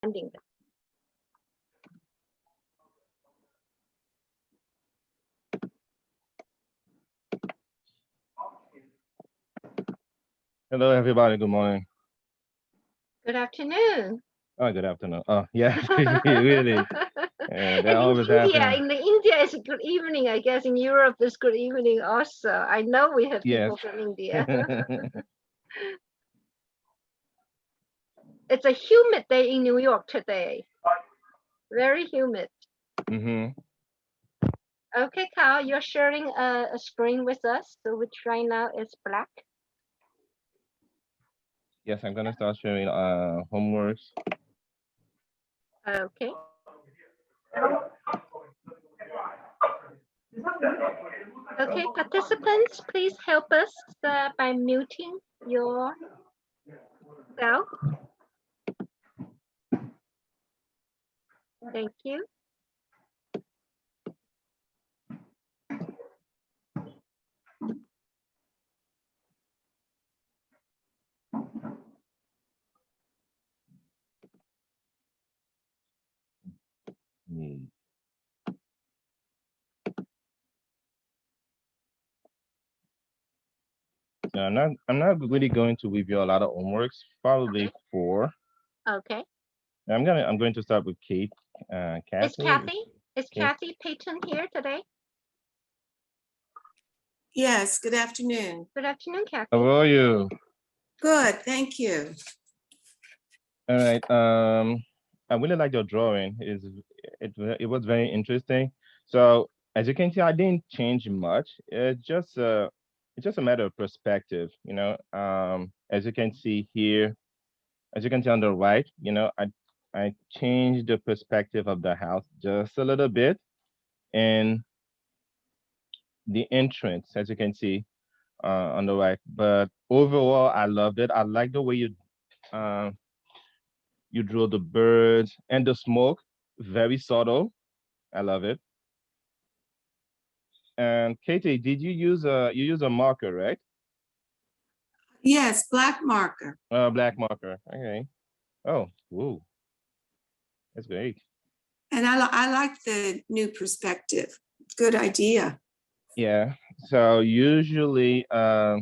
Ending. Hello, everybody. Good morning. Good afternoon. Oh, good afternoon. Oh, yeah, really. And That in always India, happens. in the India, it's good evening. I guess in Europe, it's good evening also. I know we have Yes. people from India. It's a humid day in New York today. Very humid. Mm-hmm. Okay, Carl, you're sharing a screen with us, so which right now is black. Yes, I'm gonna start sharing homeworks. Okay. Okay, participants, please help us by muting yourself. Thank you. Mm. So I'm not really going to review a lot of homeworks. Probably Okay. four. Okay. I'm going to start with Kate. Is Kathy. Kathy? Is Yes. Kathy Payton here today? Yes, good afternoon. Good afternoon, Kathy. How are you? Good, thank you. All right. I really like your drawing. It was very interesting. So as you can see, I didn't change much. It's just a matter of perspective, you know. As you can see here, as you can see on the right, you know, I changed the perspective of the house just a little bit, and the entrance, as you can see on the right. But overall, I loved it. I like the way uh, you drew the birds and the smoke, very subtle. I love it. And Katie, did you use a marker, right? Yes, black marker. Black marker. Okay. Oh, woo, that's great. And I like the new perspective. Good idea. Yeah. So usually, I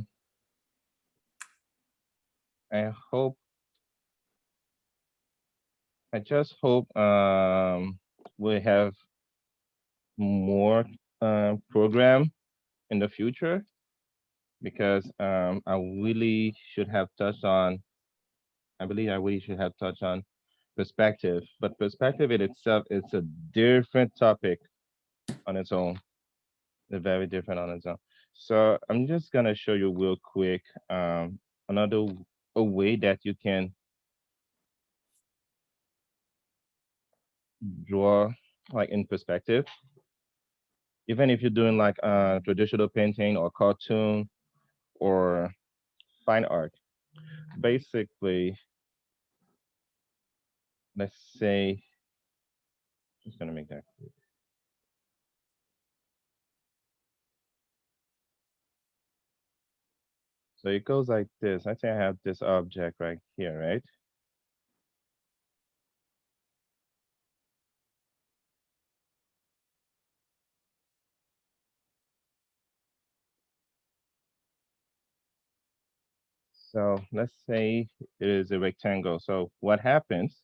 hope, I just hope, we have more program in the future because I really should have touched on. I believe I really should have touched on perspective, but perspective in itself is a different topic on its own. They're very different on its own. So I'm just gonna show you real quick another a way that you can draw like in perspective, even if you're doing like traditional painting or cartoon or fine art. Basically, let's say, just gonna make that. So it goes like this. I say I have this object right here, right? So let's say it is a rectangle. So what happens?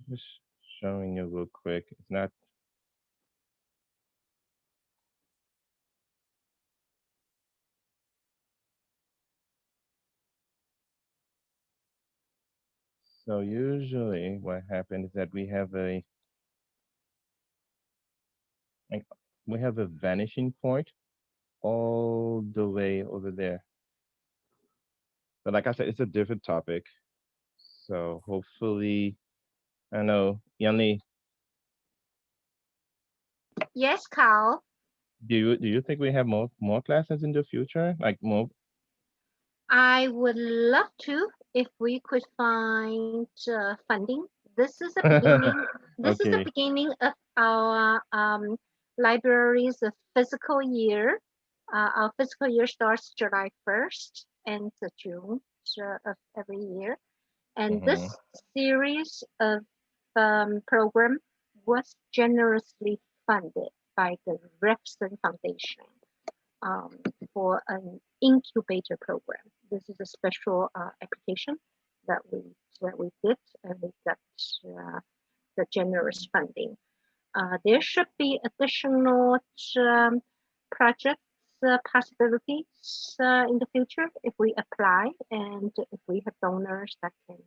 Just showing you real quick. It's not so usually what happens is that like, we have a vanishing point all the way over there. But like I said, it's a different topic. So hopefully, I know Yanni, Yes, Carl. Do you think we have more classes in the future? Like more? I would love to if we could find funding. This is the beginning. This is the Okay. beginning of our library's physical year. Our physical year starts July 1st and June of every year. And this Mm-hmm. series of program was generously funded by the Refson Foundation um, for an incubator program. This is a special application that we did, and we got the generous funding. There should be additional um, projects possibilities in the future if we apply and if we have donors that can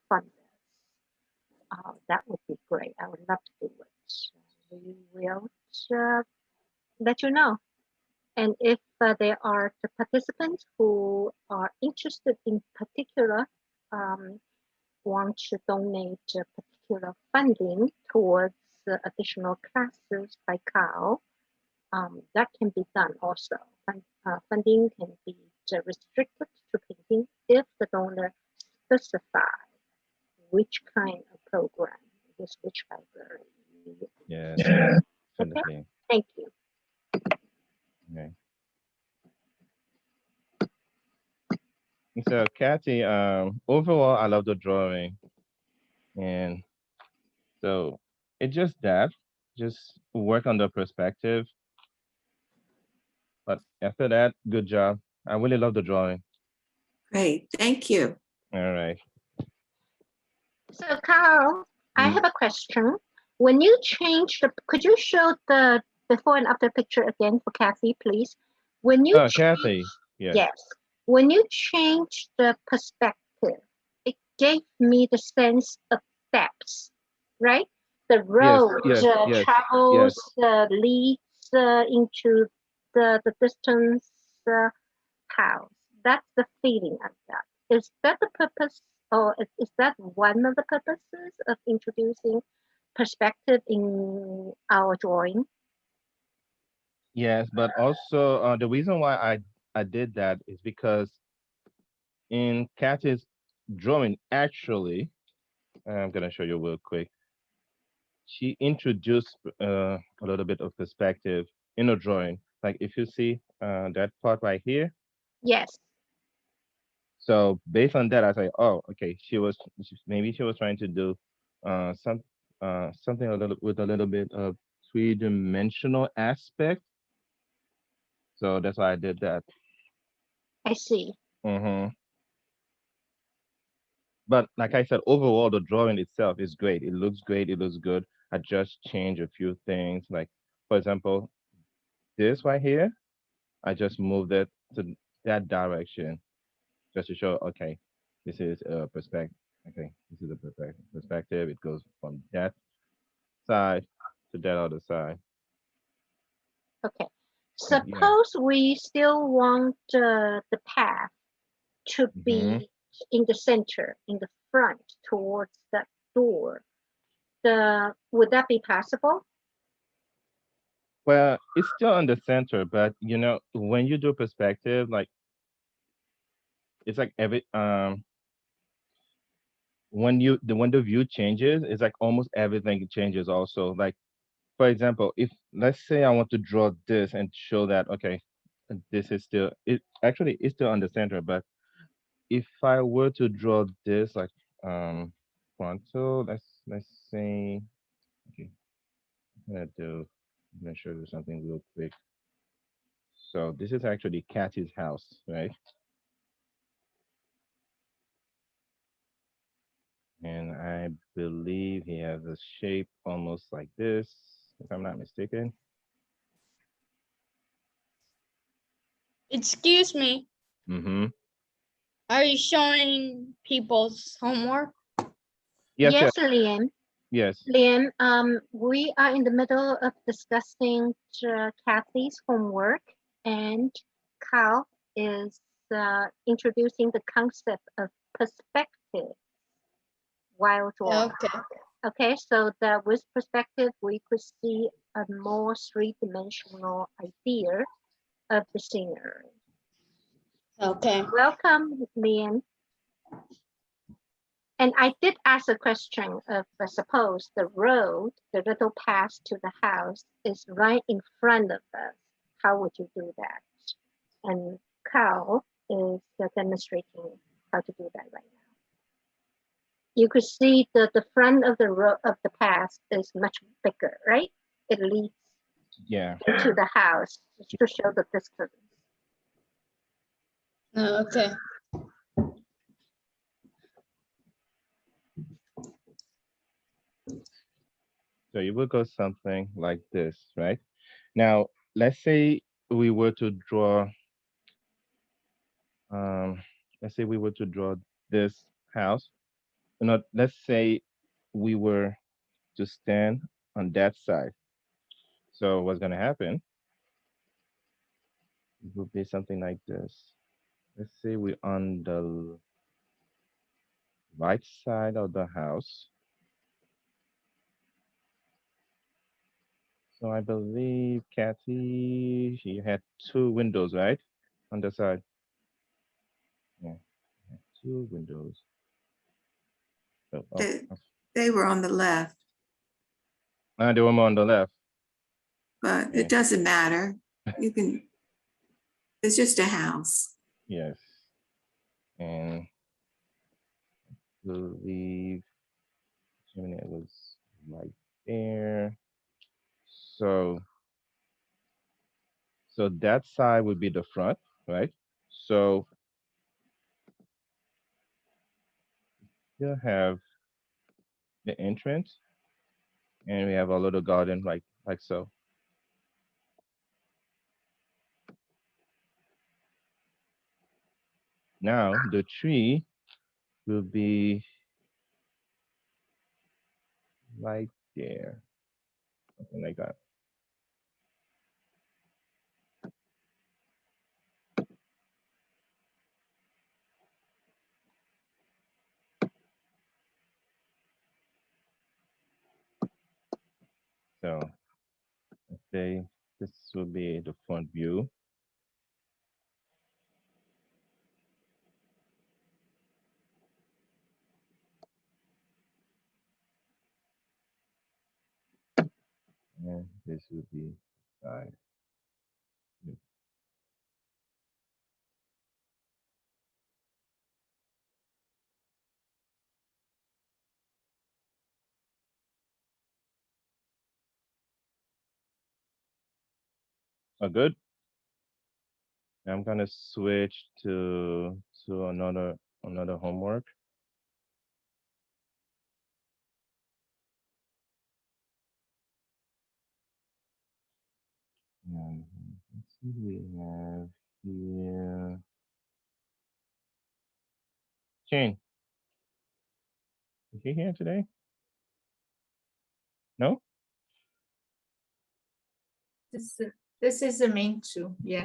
fund us. That would be great. I would love to do it. We will let you know. And if there are the participants who are interested in particular, um, want to donate particular funding towards additional classes by Carl, that can be done also. Funding can be restricted to painting if the donor specify which kind of program is which library. Yes, Okay, definitely. thank you. Okay. So, Kathy, overall, I love the drawing, and so it's just that, just work on the perspective. But after that, good job. I really love the drawing. Great, thank you. All right. So Carl, I Mm. have a question. When you change the, could you show the before and after picture again for Kathy, please? When you Oh, change, Kathy. Yes. yes, when you change the perspective, it gave me the sense of depth, right? The Yes. road Yes. Yes. Yes. travels, leads into the distance house. That's the feeling of that. Is that the purpose, or is that one of the purposes of introducing perspective in our drawing? Yes. But also, the reason why I did that is because in Kathy's drawing, actually, I'm gonna show you real quick. She introduced a little bit of perspective in a drawing. Like if you see that part right here. Yes, So based on that, I say, oh, okay, maybe she was trying to do some something a little with a little bit of three-dimensional aspect. So that's why I did that. I see. hmm But like I said, overall, the drawing itself is great. It looks great. It looks good. I just changed a few things. Like, for example, this right here, I just moved it to that direction just to show, okay, this is a perspective. Okay, this is a perspective. It goes from that side to that other side. Okay. So yeah. Suppose we still want the path to hmm be in the center, in the front, towards that door. The would that be possible? Well, it's still in the center, but when you do perspective, like it's like every when the view changes, it's like almost everything changes also. Like for example, if let's say I want to draw this and show that okay, this is still it actually it's still on the center, but if I were to draw this like frontal, let's say okay, I'm gonna show you something real quick. So this is actually Cathy's house, right? And I believe he has a shape almost like this, if I'm not mistaken. Excuse me, Mm-hmm. are you showing people's homework? Yes, yes, Yes, Liam. yes. Liam, we are in the middle of discussing Kathy's homework, and Carl is introducing the concept of perspective while drawing. Okay. Okay, so that with perspective, we could see a more three-dimensional idea of the scenery. Okay. Welcome, Lian. And I did ask a question of suppose the road, the little path to the house is right in front of us. How would you do that? And Carl is demonstrating how to do that right now. You could see the front of the road of the path is much bigger, right? It leads Yeah. into the house to show the distance. Okay. So you will go something like this, right? Now, let's say we were to draw, um, let's say we were to draw this house. Not, let's say we were to stand on that side. So what's gonna happen? It would be something like this. Let's say we're on the right side of the house. So I believe Kathy, she had two windows, right? On the side. Yeah, two windows. So, They were on the left, they were more on the left. but Yeah. it doesn't matter. You can, it's just a house. Yes. And I believe it was right there. So that side would be the front, right? So you have the entrance and we have a little garden like so. Now the tree will be right there, something like that. So let's say this will be the front view. And this will be side. Oh, good. I'm gonna switch to another homework. Let's see, we have here. Shane, is he here today? No? This is the main two, yeah.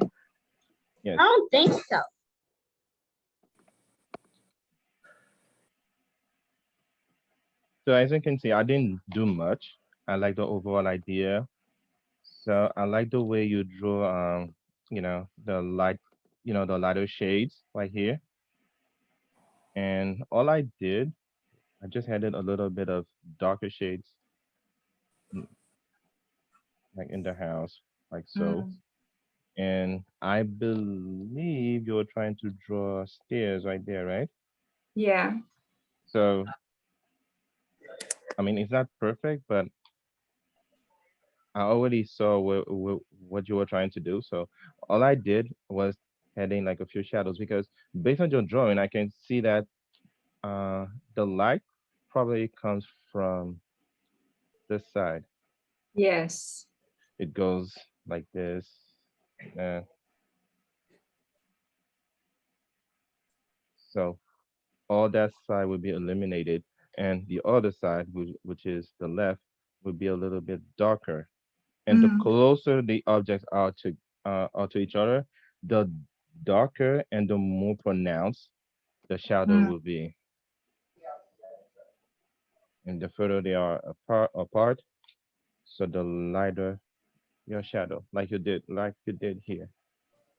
Yes. I don't think so. So as you can see, I didn't do much. I like the overall idea. So I like the way you draw, the light, the lighter shades right here. And all I did, I just added a little bit of darker shades, like in the house, like so. And I believe you're trying to draw stairs right there, right? Yeah. So, I mean, it's not perfect, but I already saw what you were trying to do. So all I did was adding like a few shadows because based on your drawing, I can see that the light probably comes from this side. Yes. It goes like this. Uh, so all that side would be eliminated, and the other side, which is the left, would be a little bit darker. And the closer the objects are to each other, the darker and the more pronounced the shadow will be. and the further they are apart, so the lighter your shadow, like you did here.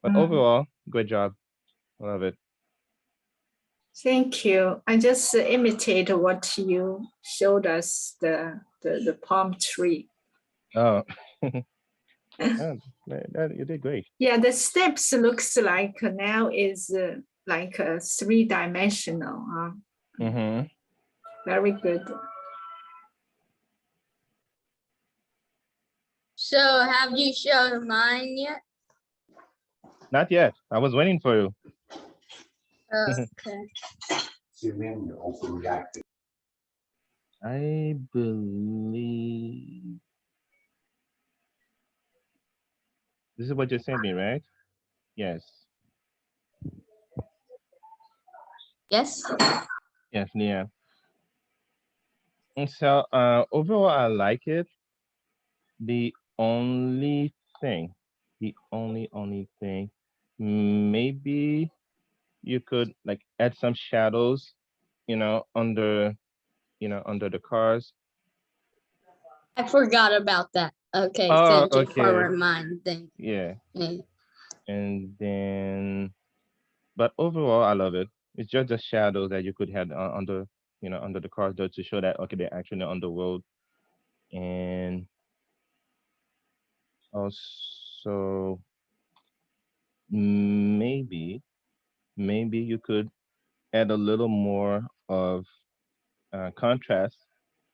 But Mm. overall, great job. Love it. Thank you. I just imitate what you showed us, the palm tree. Oh, yeah, you did great. Yeah, the steps looks like now is like a three-dimensional. Mm-hmm. Very good. So have you shown mine yet? Not yet. I was waiting for you. Okay. I believe this is what you sent me, right? Yes. Yes. Yes, yeah. And so overall, I like it. The only thing, the only thing, maybe you could like add some shadows, under, under the cars. I forgot about that. Okay, Oh, thank you for okay. reminding Yeah. me. And then, but overall, I love it. It's just the shadow that you could have under, under the cars though, to show that, okay, they're actually on the road. And also, maybe, maybe you could add a little more of contrast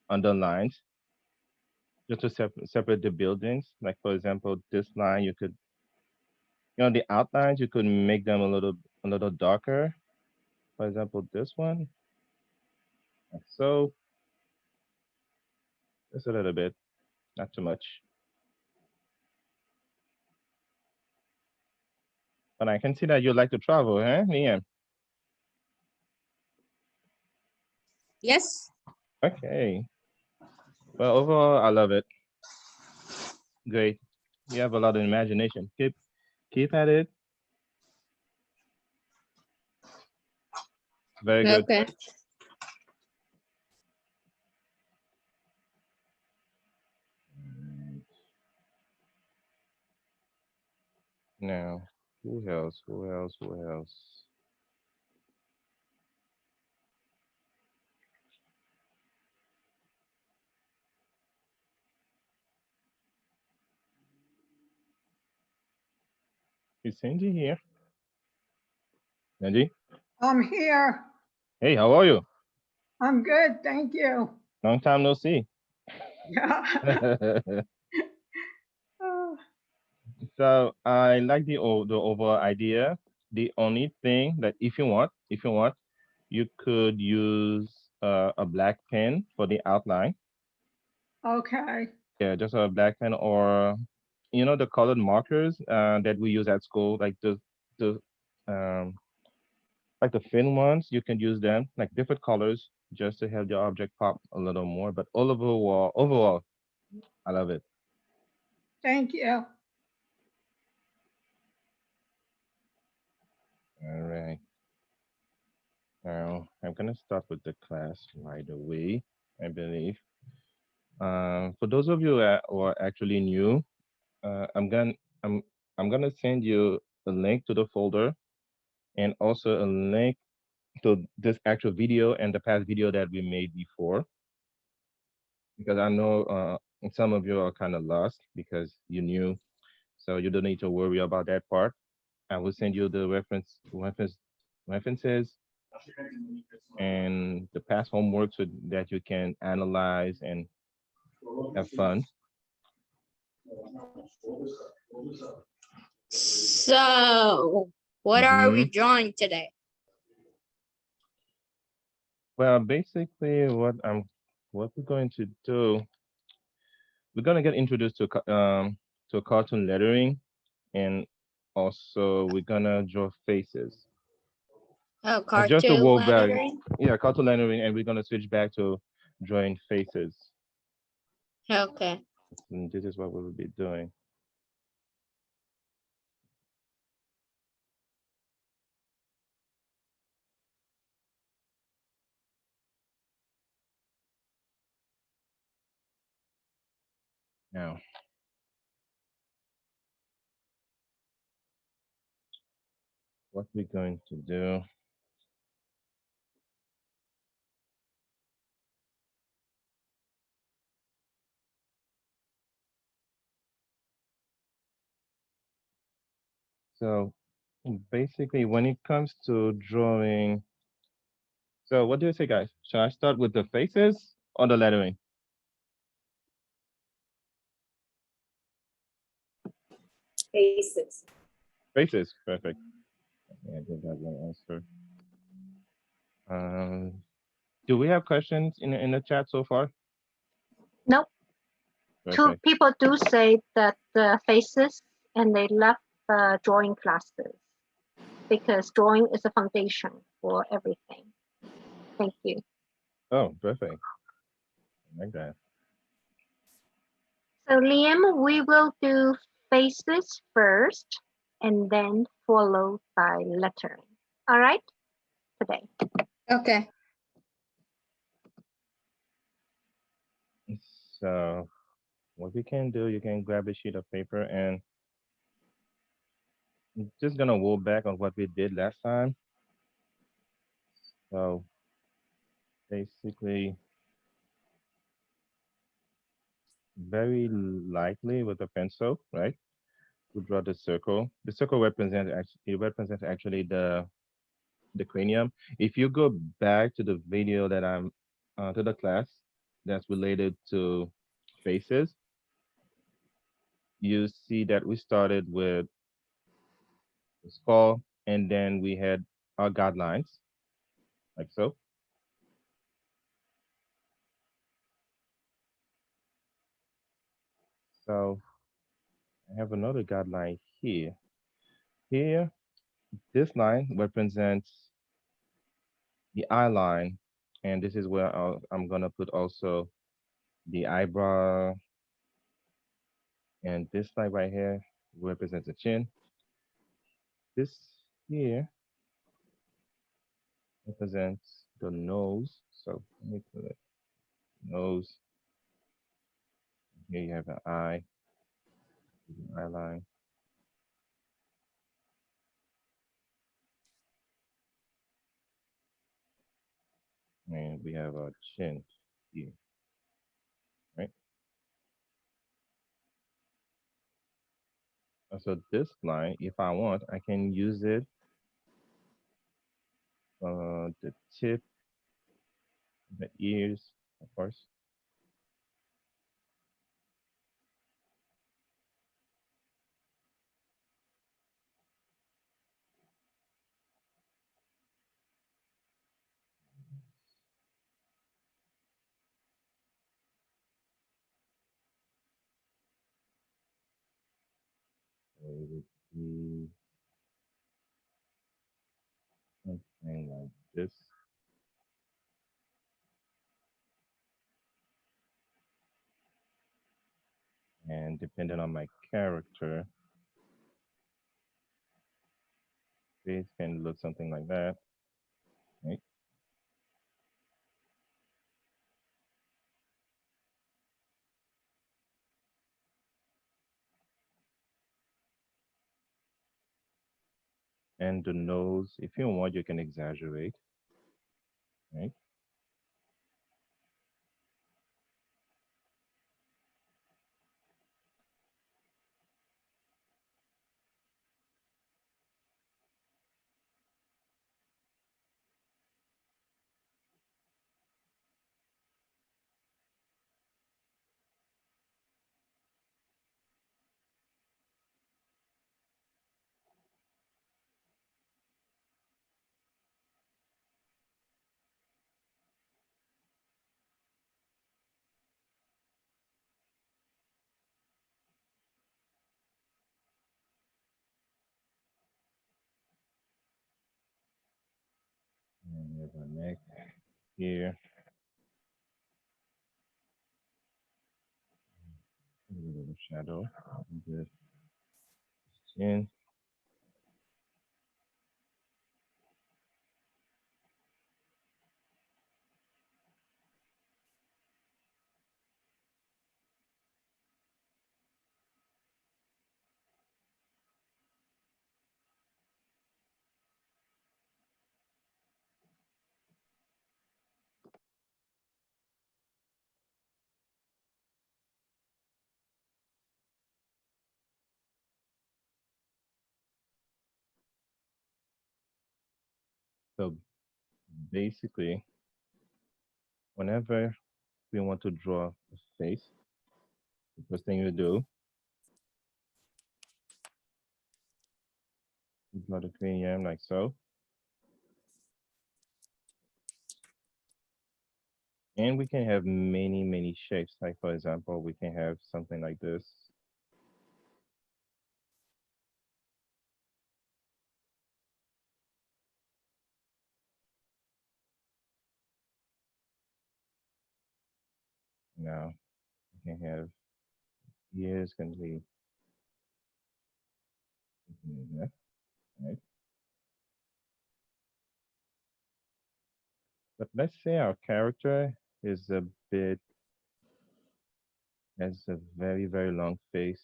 on the lines, just to separate the buildings. Like for example, this line, you could, the outlines, you could make them a little darker. For example, this one, like so, just a little bit, not too much. But I can see that you like to travel, huh? Yeah. Yes. Okay. Well, overall, I love it. Great. You have a lot of imagination. Keep at it. Very good. Okay. Now, who else? Who else? Who else? Is Cindy here? Cindy? I'm here. Hey, how are you? I'm good, thank you. Long time no see. Yeah. Oh, So I like the overall idea. The only thing that if you want, you could use a black pen for the outline. okay. Yeah, just a black pen, or the colored markers that we use at school, the um like the thin ones. You can use them like different colors just to have your object pop a little more. But overall, I love it. Thank you. All right. Now I'm gonna start with the class right away, I believe. For those of you that who are actually new, uh, I'm gonna I'm I'm gonna send you a link to the folder, and also a link to this actual video and the past video that we made before, because I know some of you are kind of lost because you knew, so you don't need to worry about that part. I will send you the references and the past homework so that you can analyze and have fun. So what are we Hmm. drawing today? Well, basically, what we're going to do, we're gonna get introduced to cartoon lettering, and also we're gonna draw faces. Oh, Just to cartoon go back, lettering. yeah, cartoon lettering, and we're gonna switch back to drawing faces. Okay. And this is what we will be doing. what we're going to do. So basically, when it comes to drawing, so what do you say, guys? Shall I start with the faces or the lettering? Faces. Faces, perfect. Yeah, I did that one answer. Do we have questions in the chat so far? Nope. Two Perfect. people do say that the faces and they love drawing classes because drawing is a foundation for everything. Thank you. Oh, perfect. I like that. So Liam, we will do faces first and then followed by lettering. All right, today. Okay. So what we can do, you can grab a sheet of paper and I'm just gonna go back on what we did last time. So basically, very lightly with a pencil, right? To draw the circle. The circle represents actually the cranium. If you go back to the video that I'm to the class that's related to faces, you see that we started with the skull and then we had our guidelines, like so. So I have another guideline here. Here, this line represents the eye line, and this is where I'm gonna put also the eyebrow, and this line right here represents the chin. This here represents the nose. So let me put it nose. Here you have an eye, eye line. And we have a chin here, right? So this line, if I want, I can use it the tip, the ears, of course. So it would be something like this. And depending on my character, face can look something like that, right? And the nose, if you want, you can exaggerate, right? And you have a neck here, a little bit of shadow, the chin. So basically, whenever we want to draw a face, the first thing you do, you draw the cranium like so. And we can have many, many shapes. Like for example, we can have something like this. Now we can have ears can be that, right? But let's say our character is a bit has a very, very long face.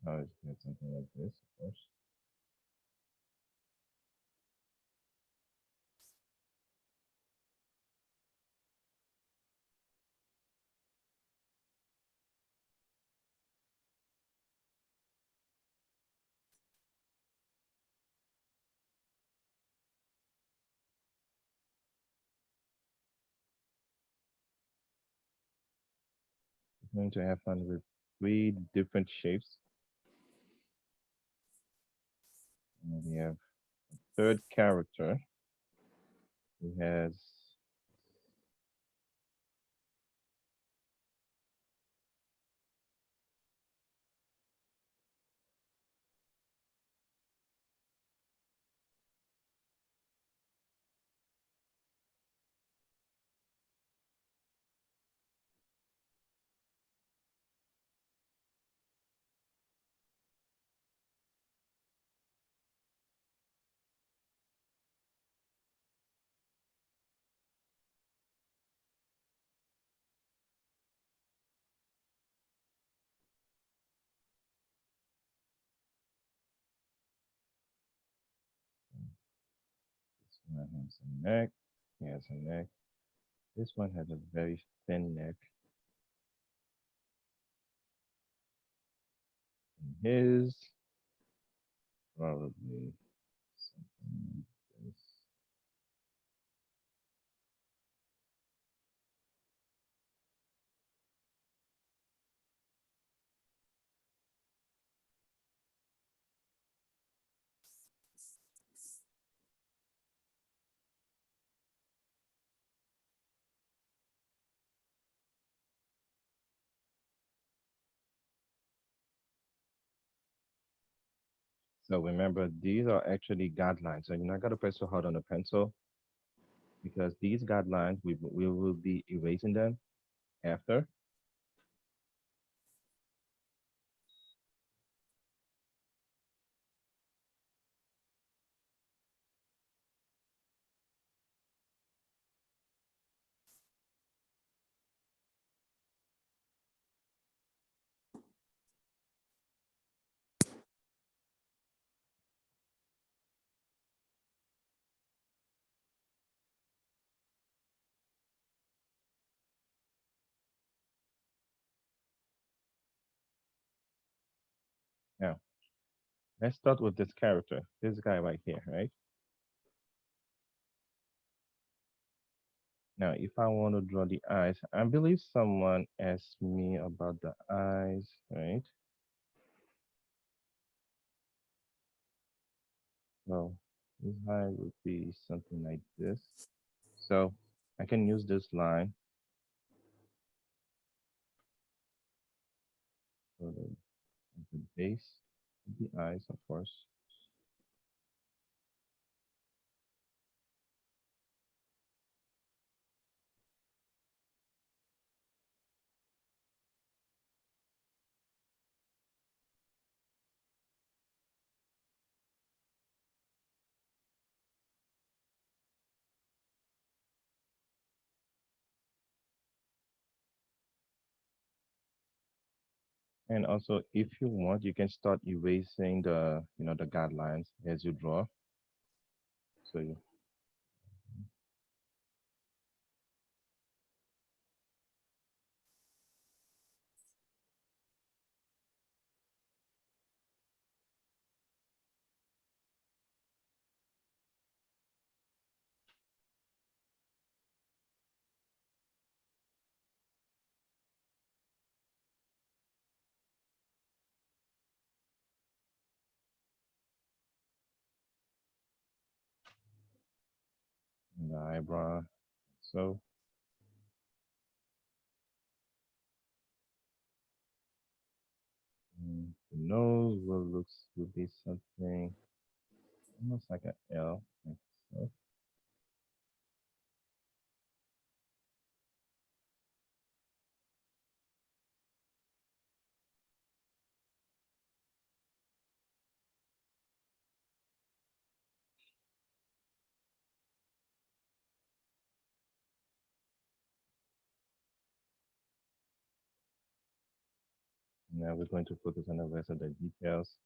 Let's get something like this, of course. We're going to have fun with 3 different shapes. And we have third character who has this one has a neck. He has a neck. This one has a very thin neck. And his probably something like this. So remember, these are actually guidelines. So you're not gonna press so hard on the pencil because these guidelines we will be erasing them after. Now, let's start with this character, this guy right here, right? Now, if I want to draw the eyes, I believe someone asked me about the eyes, right? So this eye would be something like this. So I can use this line for the base of the eyes, of course. And also, if you want, you can start erasing the, the guidelines as you draw. So eyebrow. So the nose will be something almost like an L, like so. Now we're going to focus on the rest of the details.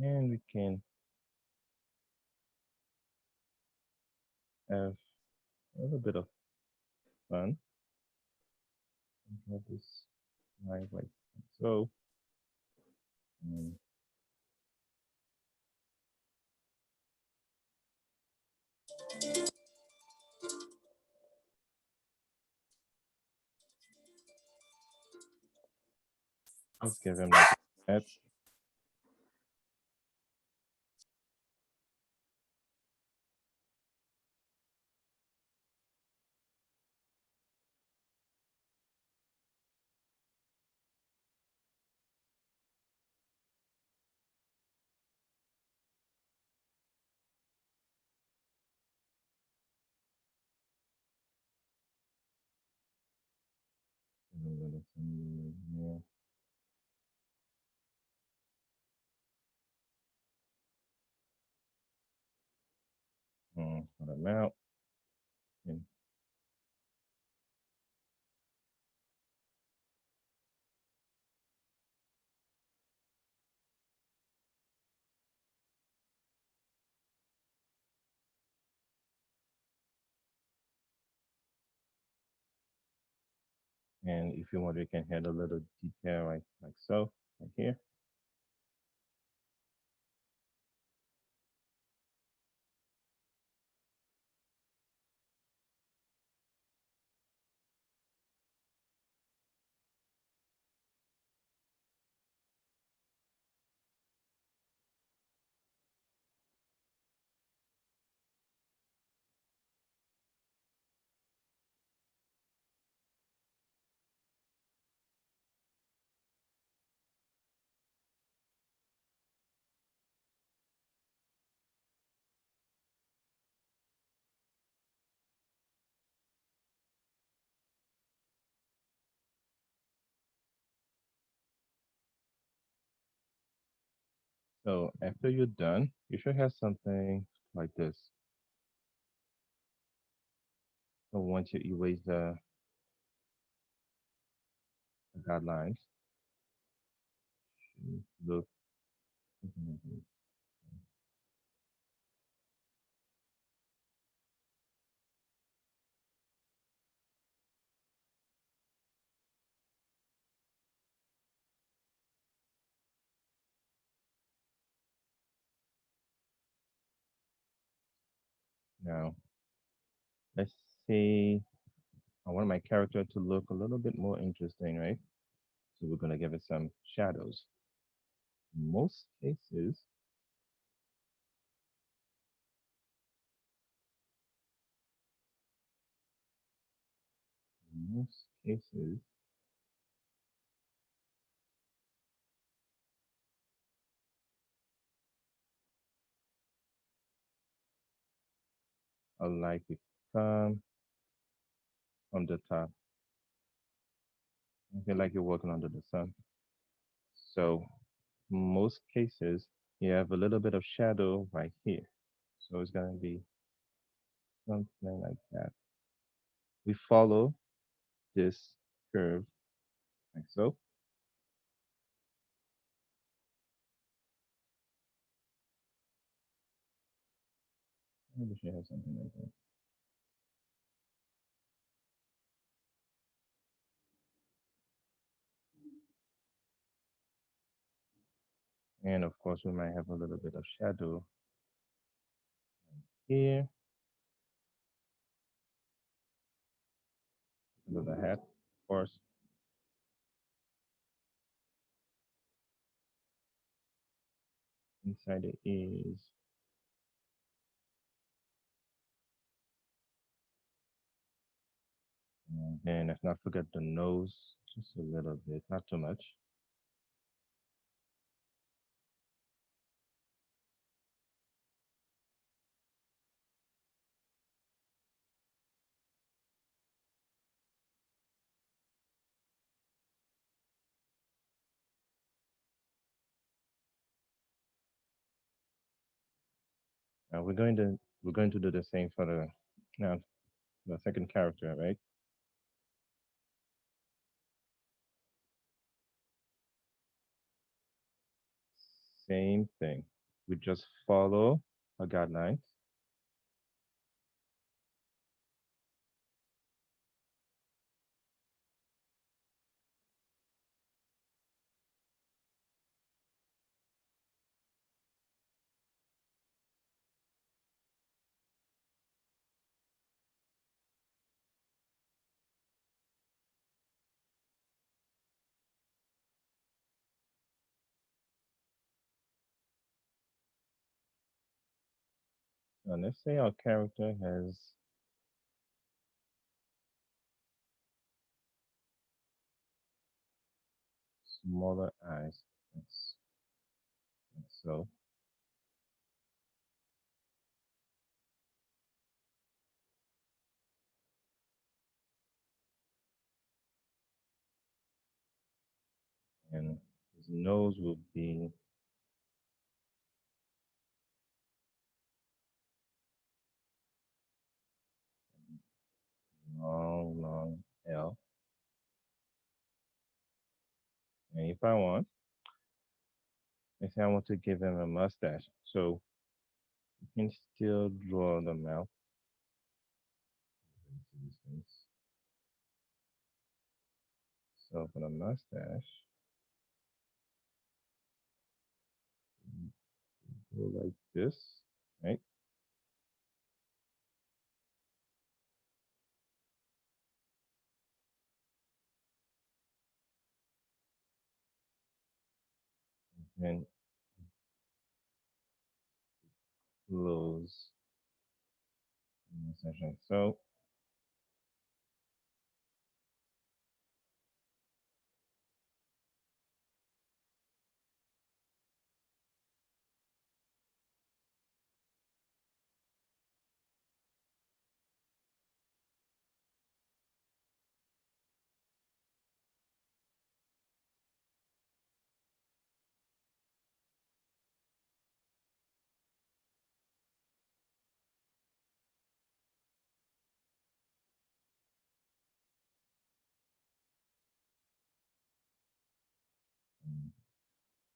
And we can have a little bit of fun. Have this like so. And let's give him like that. A little somewhere here. Cut him out. And and if you want, you can add a little detail like so, right here. So after you're done, you should have something like this. So once you erase the guidelines, you look something like this. Now, let's say I want my character to look a little bit more interesting, right? So we're gonna give it some shadows. In most cases, I like it come from the top. I feel like you're working under the sun. So most cases, you have a little bit of shadow right here. So it's gonna be something like that. We follow this curve like so. Maybe she has something like that. And of course, we might have a little bit of shadow here. Under the hat, of course. Inside the ears. And then let's not forget the nose, just a little bit, not too much. Now we're going to do the same for the second character, right? Same thing. We just follow a guidelines. Now let's say our character has smaller eyes. Like so. And his nose will be long, long L. And if I want, let's say I want to give him a mustache. So you can still draw the mouth. So for the mustache, go like this, right? And close the mustache like so.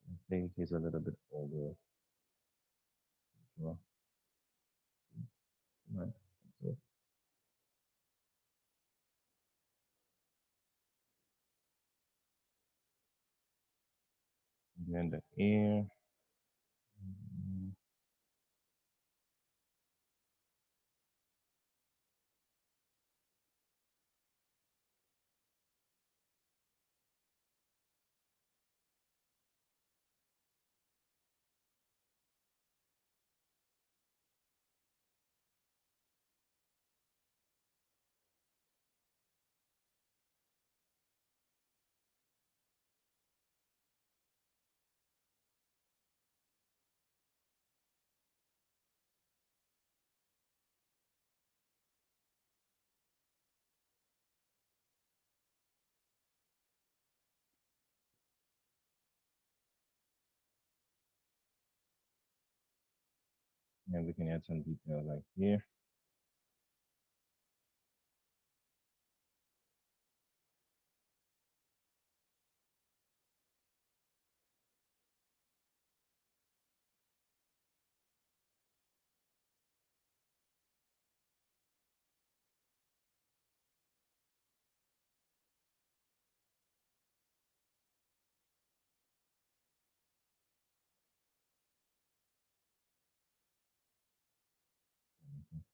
I think he's a little bit older. Well, right. So, then the ear. And we can add some detail like here.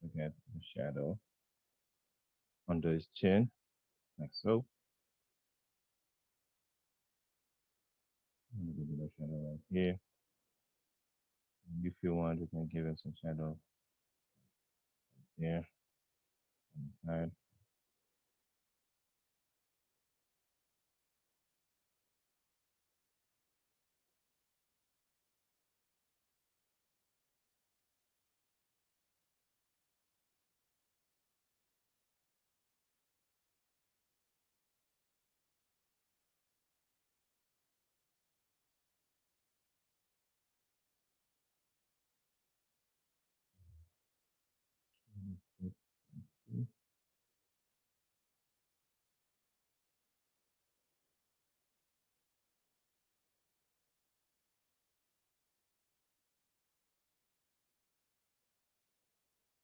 Look at the shadow under his chin, like so. A little bit of shadow right here. And if you want, you can give it some shadow there on the side.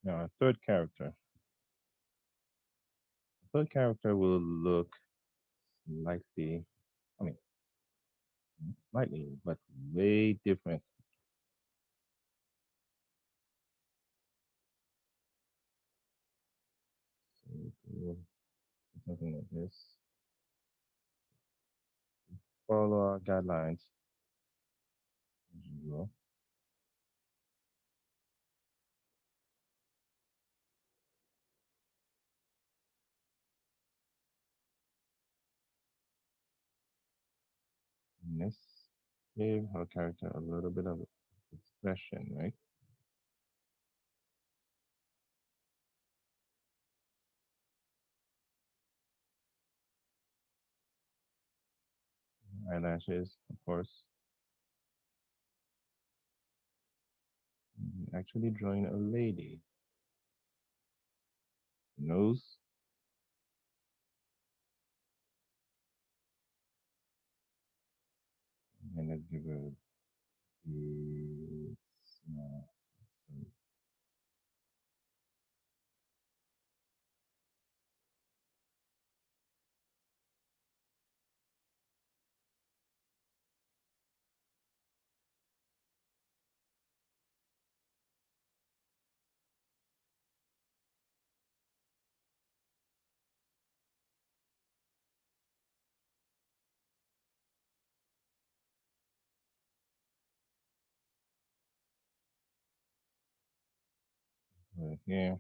Now, a third character. The third character will look slightly, I mean, not slightly, but way different. So we'll do something like this. Follow our guidelines as usual. And let's give our character a little bit of expression, right? Eyelashes, of course. Actually drawing a lady. Nose. And let's give her the small. Right here.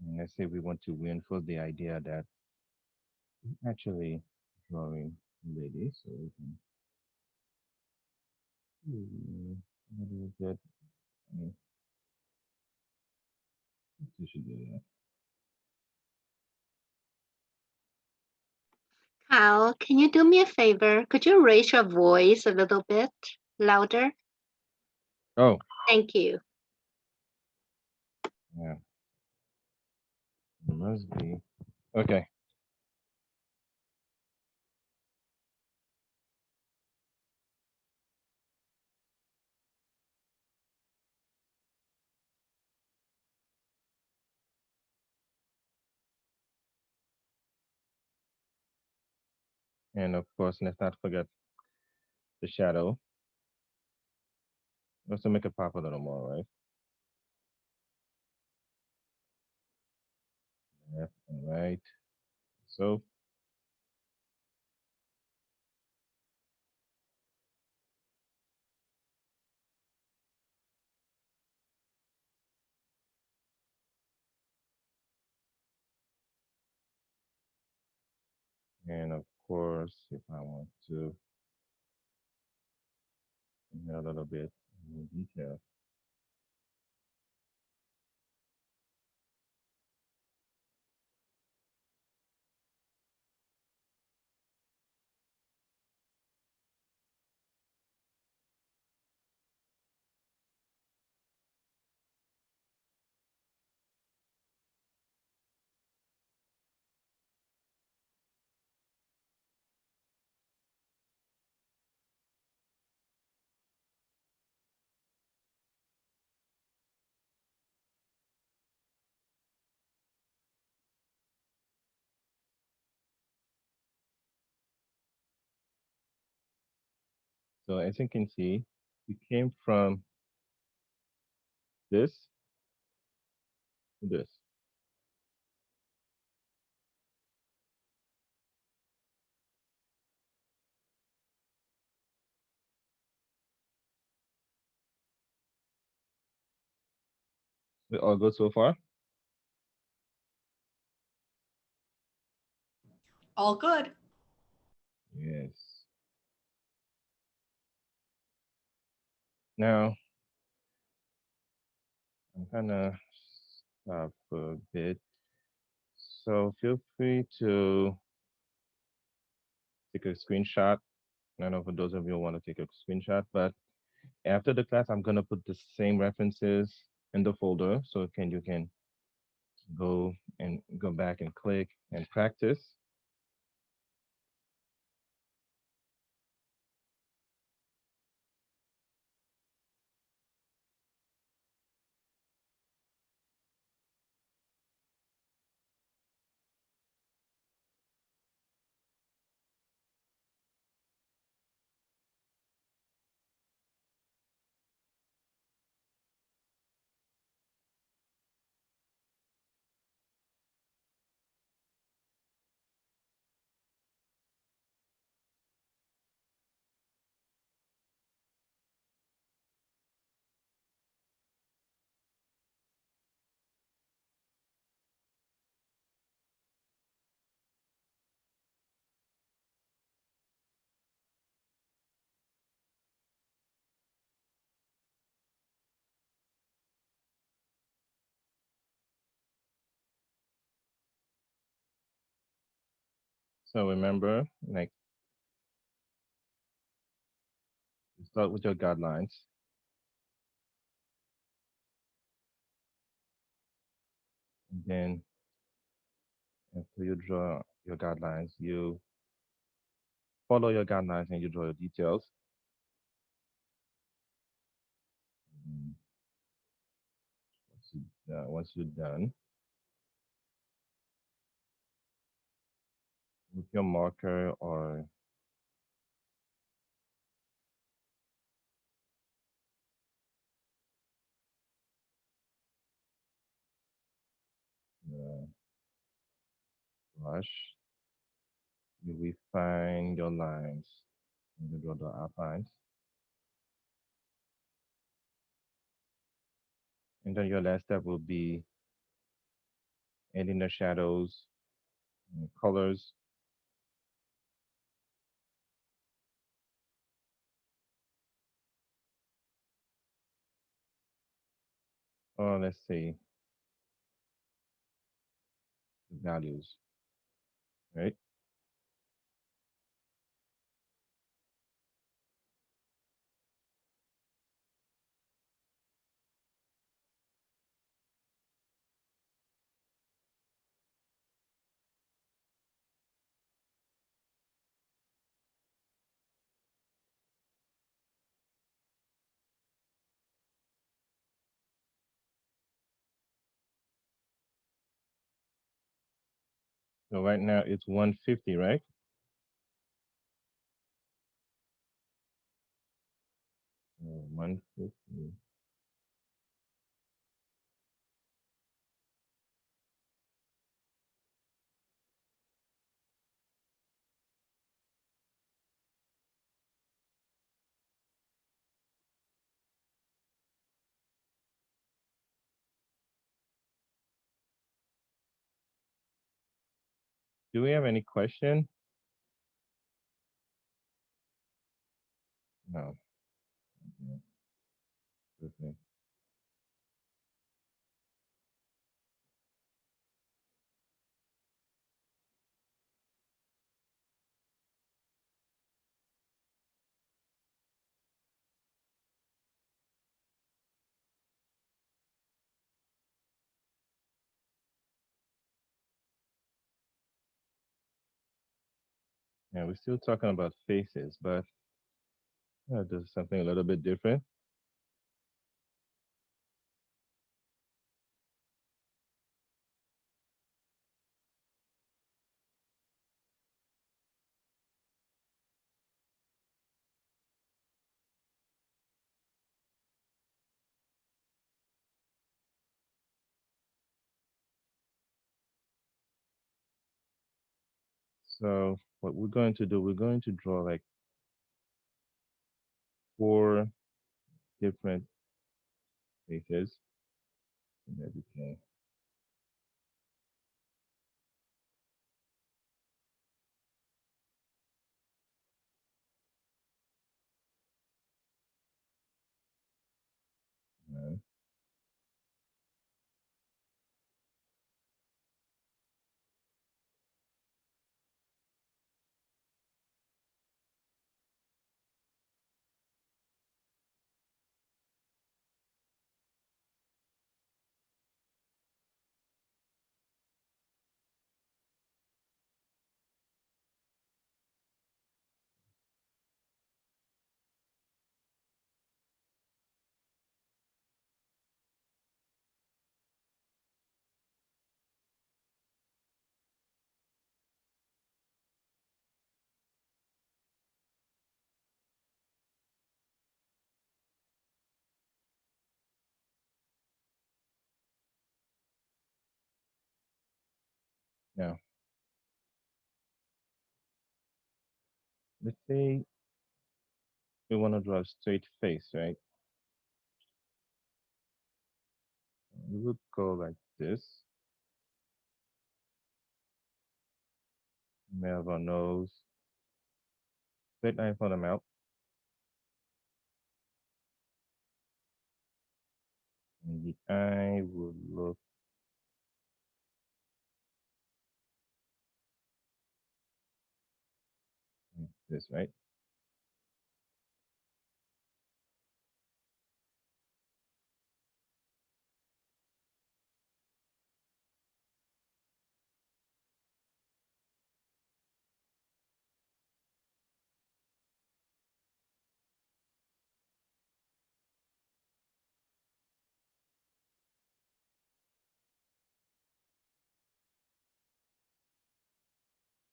And let's say we want to reinforce the idea that actually drawing lady, so we can a little bit. I mean, we should do that. Kyle, can you do me a favor? Could you raise your voice a little bit louder? Oh, Thank you. yeah. It must be. Okay. And of course, let's not forget the shadow. Let's make it pop a little more, right? Left and right. So, and of course, if I want to add a little bit more detail. So as you can see, we came from this to this. We all good so far? All good. Yes. Now, I'm gonna stop for a bit. So feel free to take a screenshot. I know for those of you who want to take a screenshot, but after the class, I'm gonna put the same references in the folder so you can go back and click and practice. So remember, like, you start with your guidelines. And then after you draw your guidelines, you follow your guidelines and you draw your details. And once you're done with your marker or brush, you refine your lines and you draw the outlines. And then your last step will be adding the shadows and colors. Or let's say the values, right? So right now it's 150, right? So 150. Do we have any question? No. Okay. Perfect. Yeah, we're still talking about faces, but there's something a little bit different. So what we're going to do, we're going to draw like four different faces and everything. Right. Now, let's say we want to draw a straight face, right? We would go like this. We have our nose, straight line for the mouth, and the eye will look like this, right?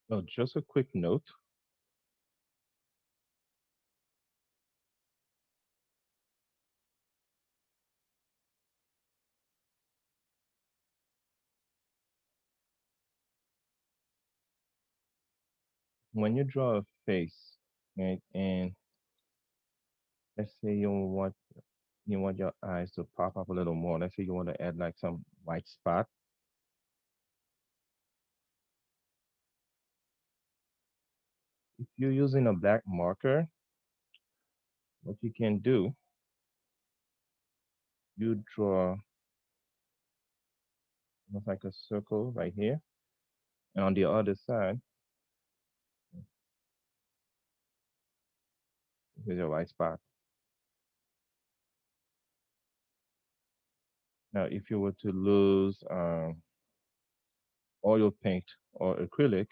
Oh, just a quick note. When you draw a face, right, and let's say you want your eyes to pop up a little more. Let's say you want to add like some white spot. If you're using a black marker, what you can do, you draw almost like a circle right here. And on the other side, here's your white spot. Now, if you were to lose oil paint or acrylic,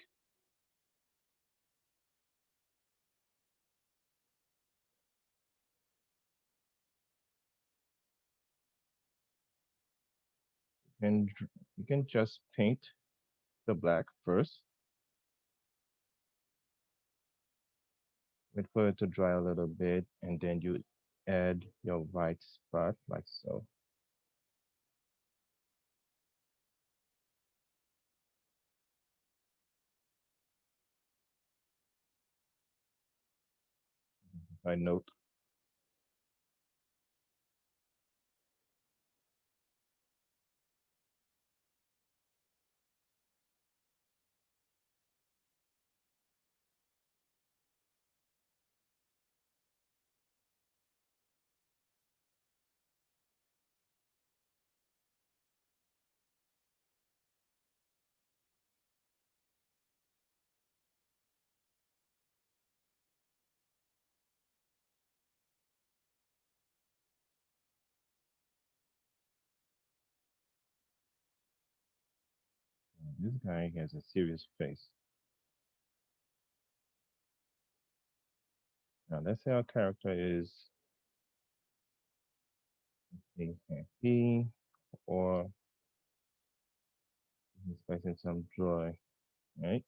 you can just paint the black first, wait for it to dry a little bit, and then you add your white spot like so. I note. This guy has a serious face. Now let's say our character is happy or he's facing some joy, right?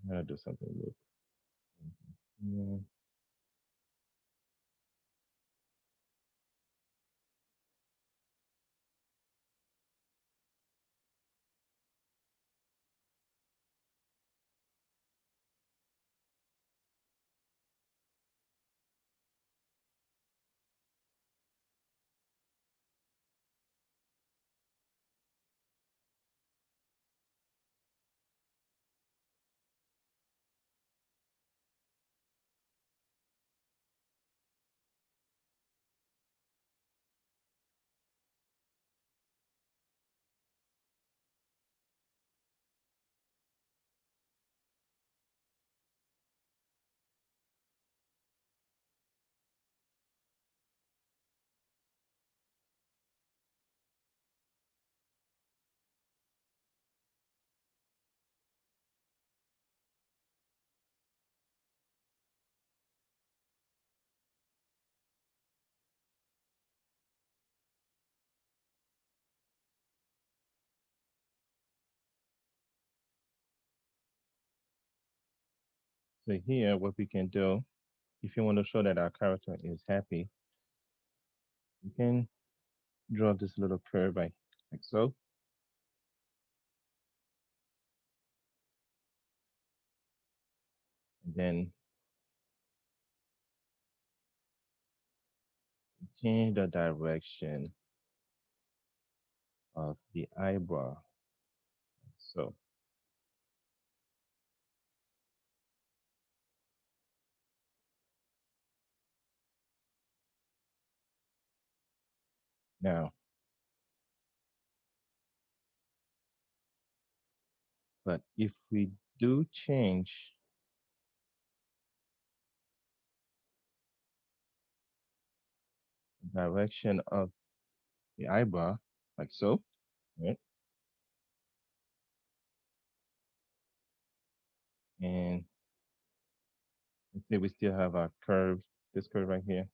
I'm gonna do something good. Yeah. So here, what we can do, if you want to show that our character is happy, you can draw this little curve like so. And then change the direction of the eyebrow. So now, but if we do change the direction of the eyebrow, like so, right? And let's say we still have our curve, this curve right here.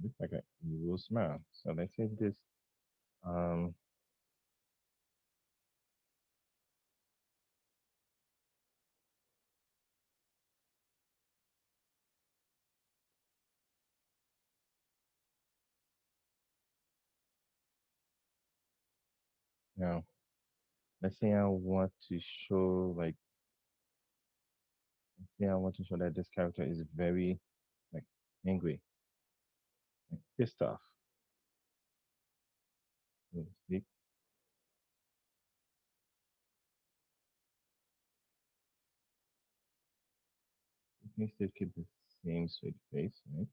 Looks like a evil smile. So let's say this. Um, Now, let's say I want to show like, let's say I want to show that this character is very like angry, like pissed off. So to speak. You can still keep the same sweet face, right?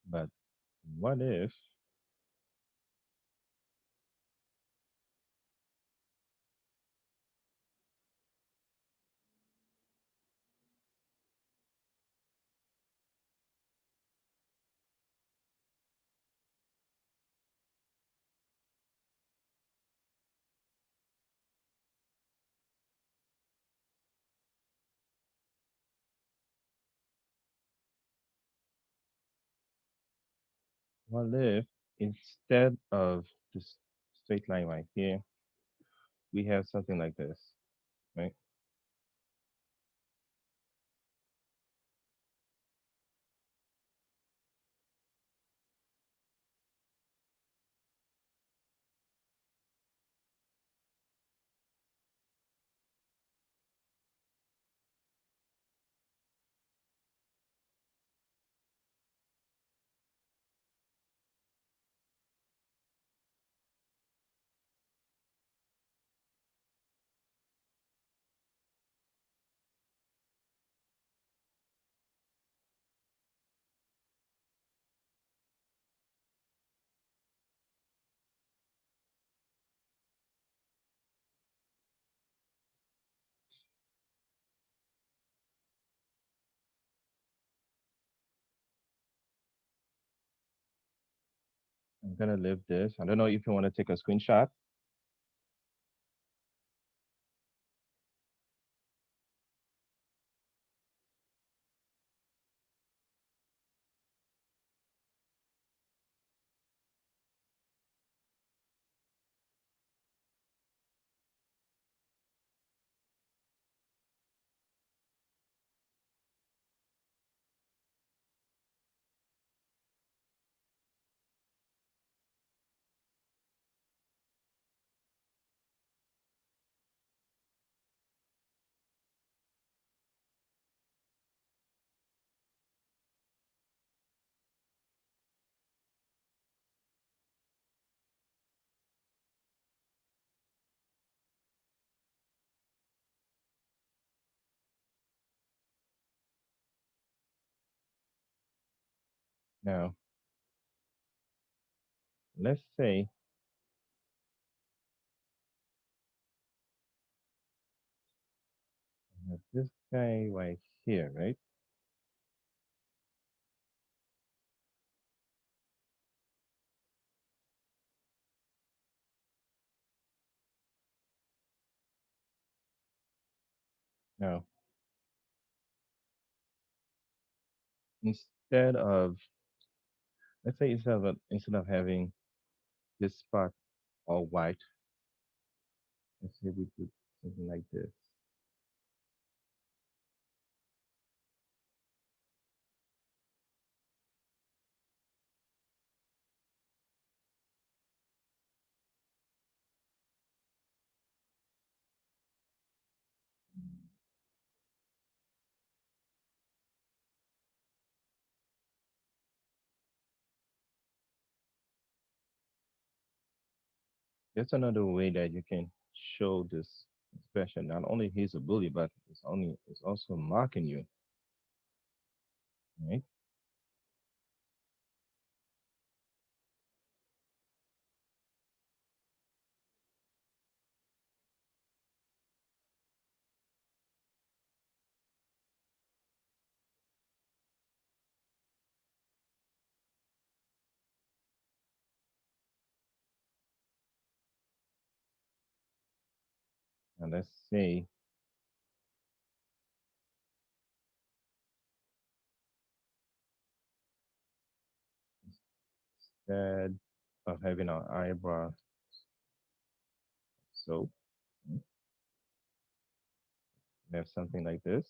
But what if instead of this straight line right here, we have something like this, right? I'm gonna leave this. I don't know if you want to take a screenshot. Now, let's say I have this guy right here, right? Now, instead of let's say instead of having this spot all white, let's say we do something like this. That's another way that you can show this expression. Not only he's a bully, but it's also mocking you, right? Now let's say instead of having our eyebrow, so we have something like this.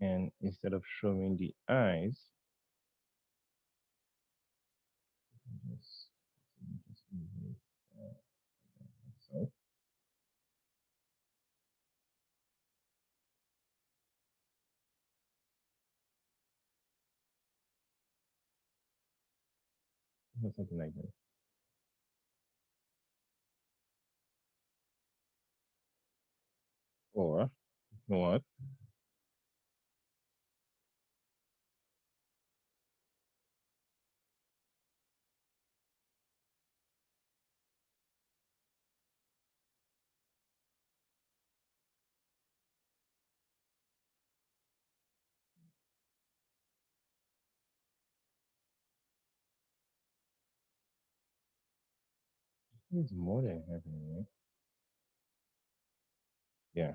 And instead of showing the eyes, just, just erase that, like so. Or something like this. Or if you want, it's more than happening, right? Yeah.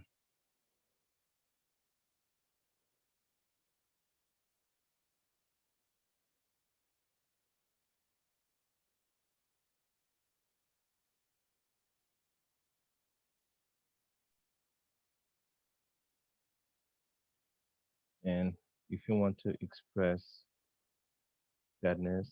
And if you want to express sadness,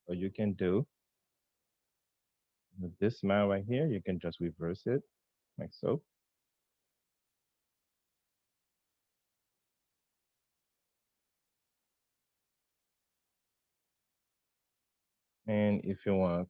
what you can do with this smile right here, you can just reverse it like so. And if you want,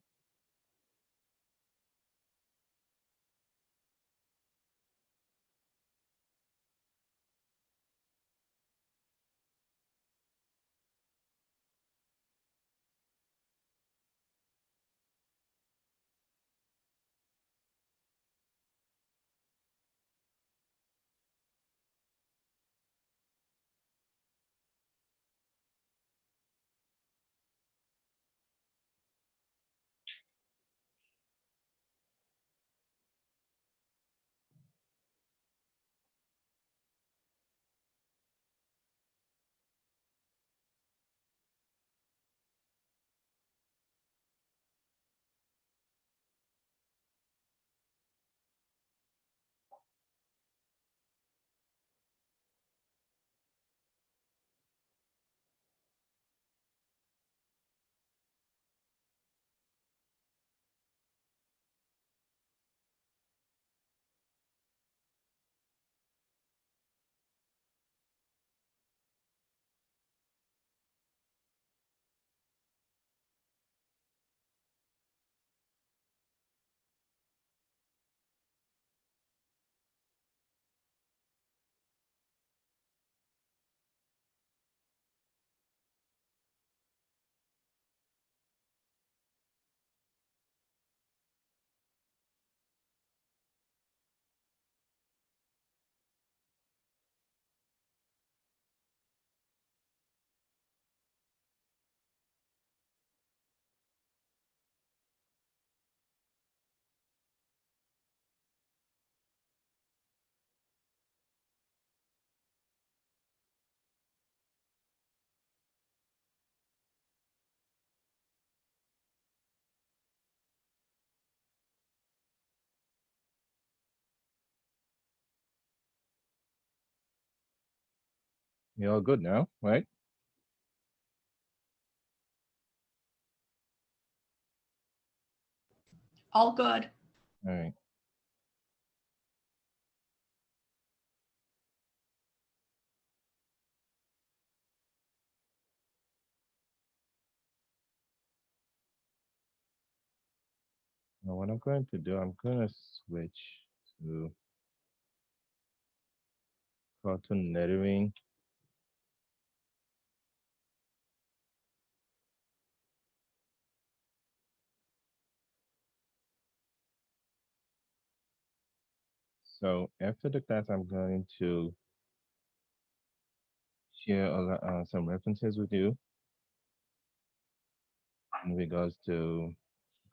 You're all good now, right? All good. All right. Now what I'm going to do, I'm going to switch to cartoon lettering. So after the class, I'm going to share some references with you in regards to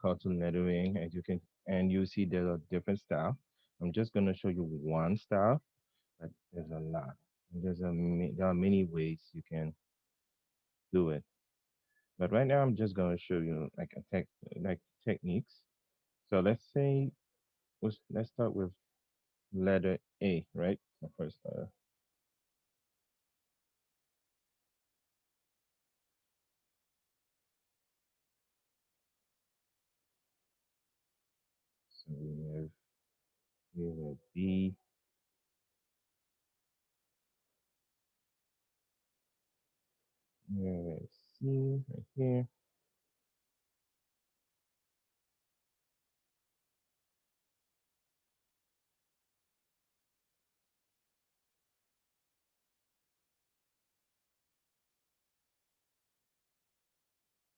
cartoon lettering, as you can, and you see there are different style. I'm just going to show you one style, but there's a lot. There are many ways you can do it. But right now, I'm just going to show you like like techniques. So let's start with letter A, right? The first letter. So we have B, we have C right here.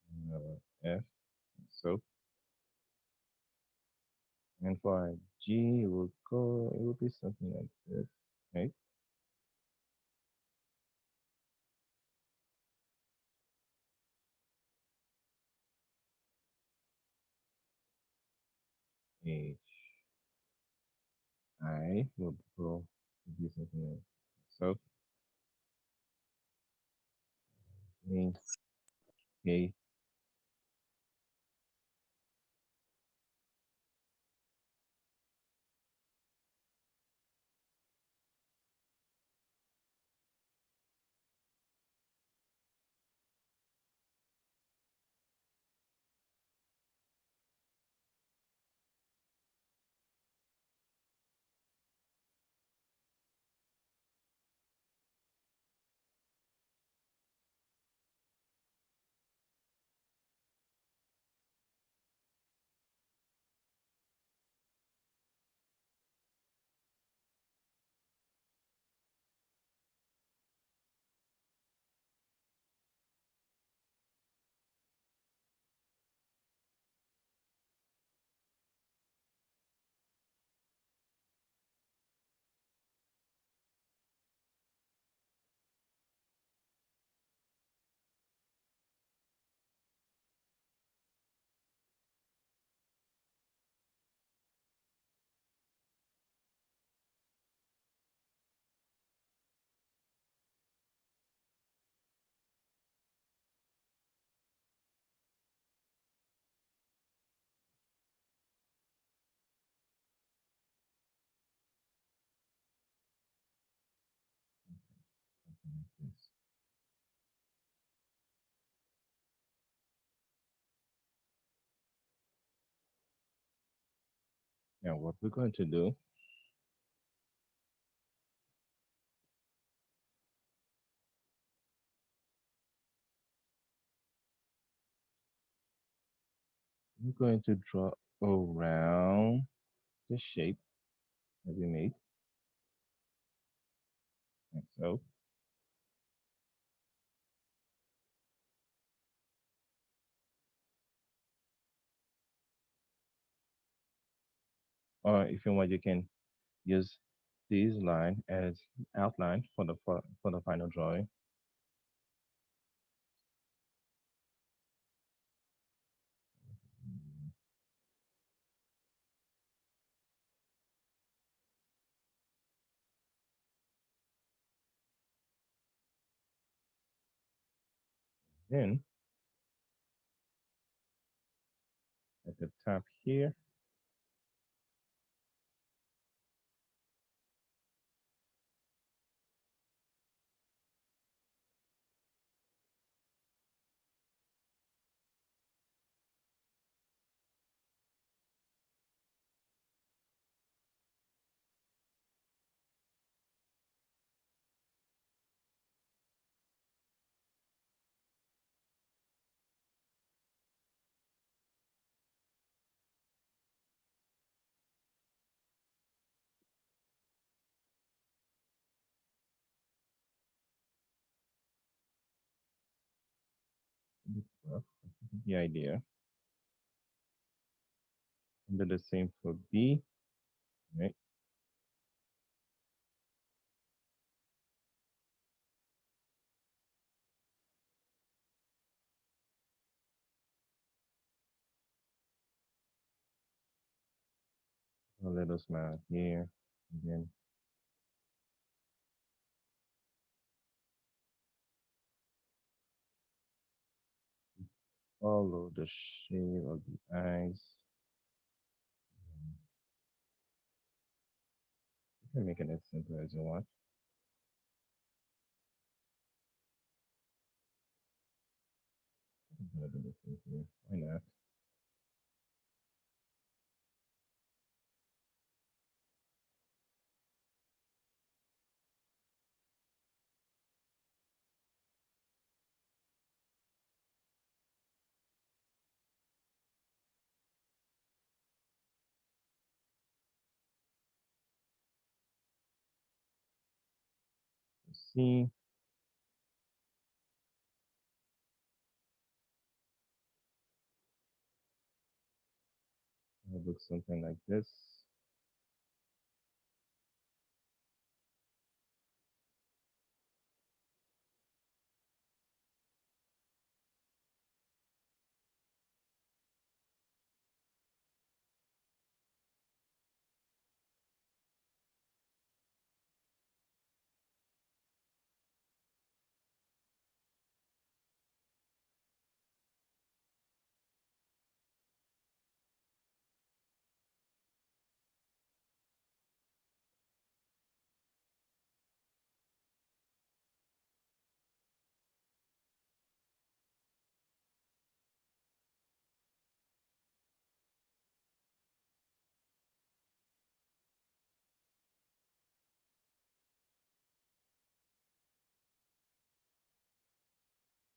We have a F, so, and for a G, it will be something like this, right? H, I will be something like so. A, K, something like this. Now, what we're going to do, we're going to draw around the shape that we made, like so. Or if you want, you can use these line as outline for the final drawing. Then at the top here, the idea. And do the same for B, right? A little smile here, and then follow the shape of the eyes. You can make it as simple as you want. I'm gonna do the same here. Why not? See, it looks something like this.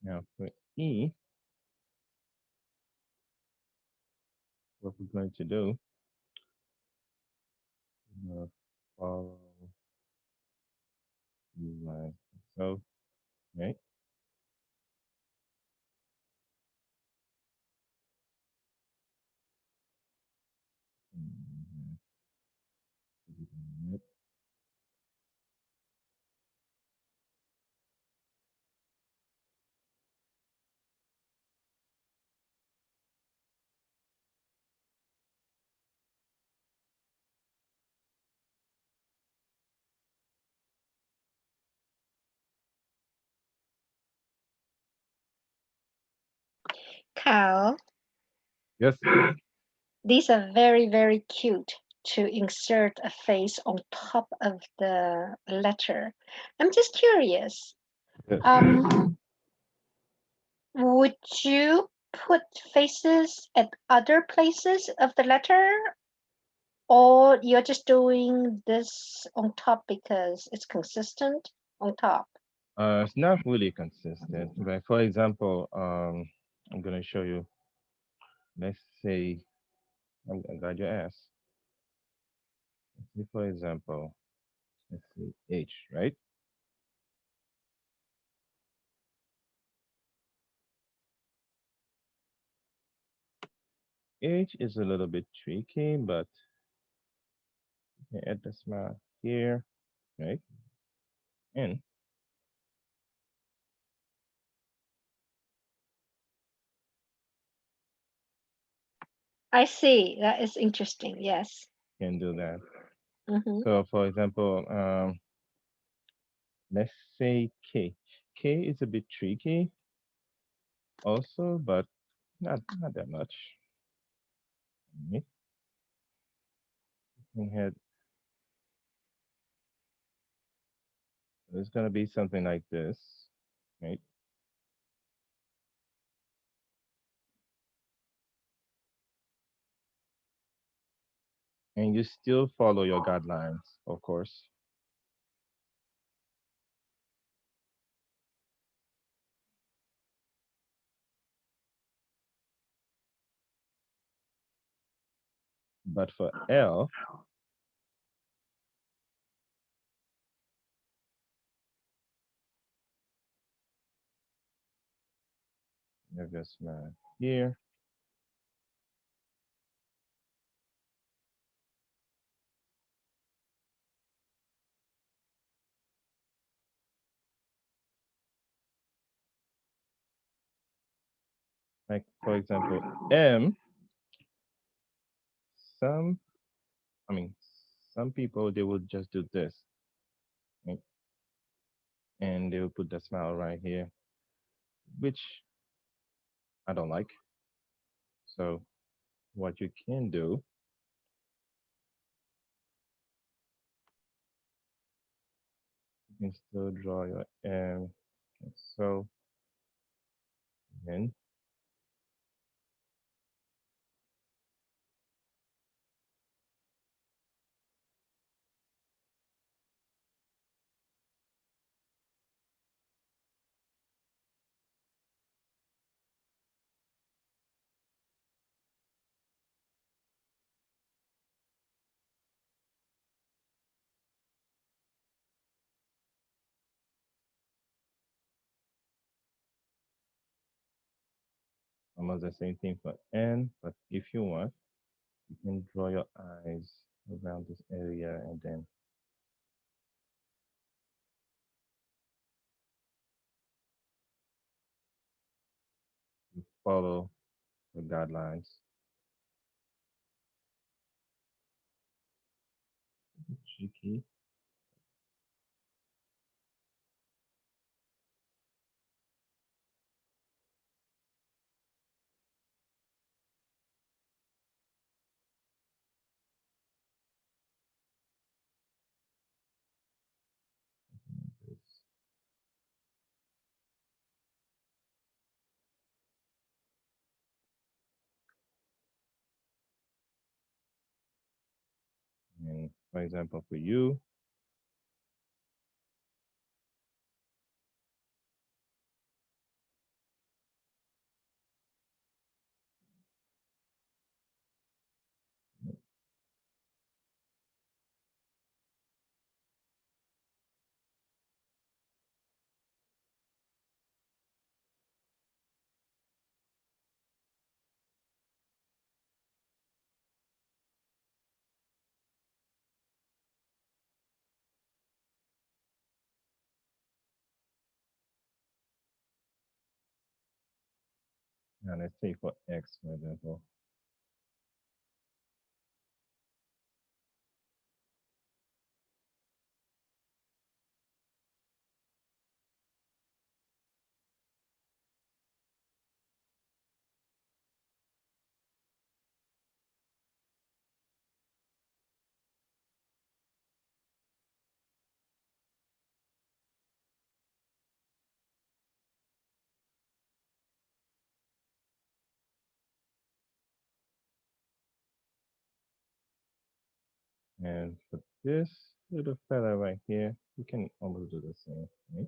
Now for E, what we're going to do, we're gonna follow the line. So, right? Mhm. Carl, Yes. these are very, very cute to insert a face on top of the letter. I'm just curious. Yes. Would you put faces at other places of the letter, or you're just doing this on top because it's consistent on top? It's not really consistent. But for example, I'm gonna show you. Let's say I'm glad you asked. Let's say for example, let's say H, right? H is a little bit tricky, but you can add the smile here, right? And I see. That is interesting. Yes. you can do that. Hmm. So for example, let's say K. K is a bit tricky also, but not that much. Right? You can have, it's gonna be something like this, right? And you still follow your guidelines, of course. But for L, have your smile here. Like for example, M. Some, I mean, some people they would just do this, right? And they will put the smile right here, which I don't like. So what you can do, you can still draw your M. So then almost the same thing for N, but if you want, you can draw your eyes around this area and then you follow the guidelines. Cheeky. And for example, for you, now let's say for X, for example, and for this little fella right here, you can almost do the same, right?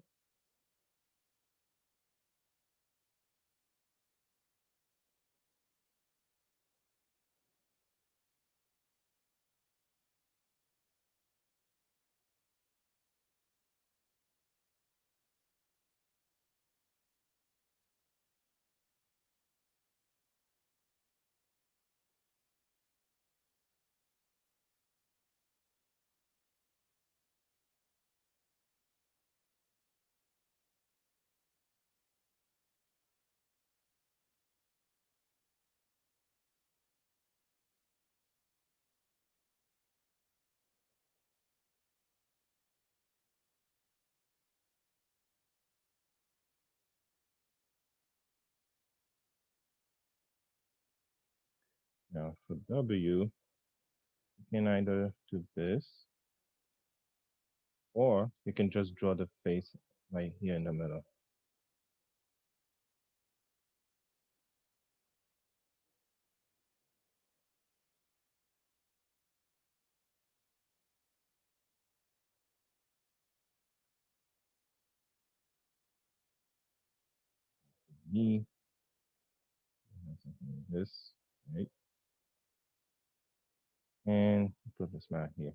Now for W, you can either do this, or you can just draw the face right here in the middle. E, something like this, right? And put the smile here.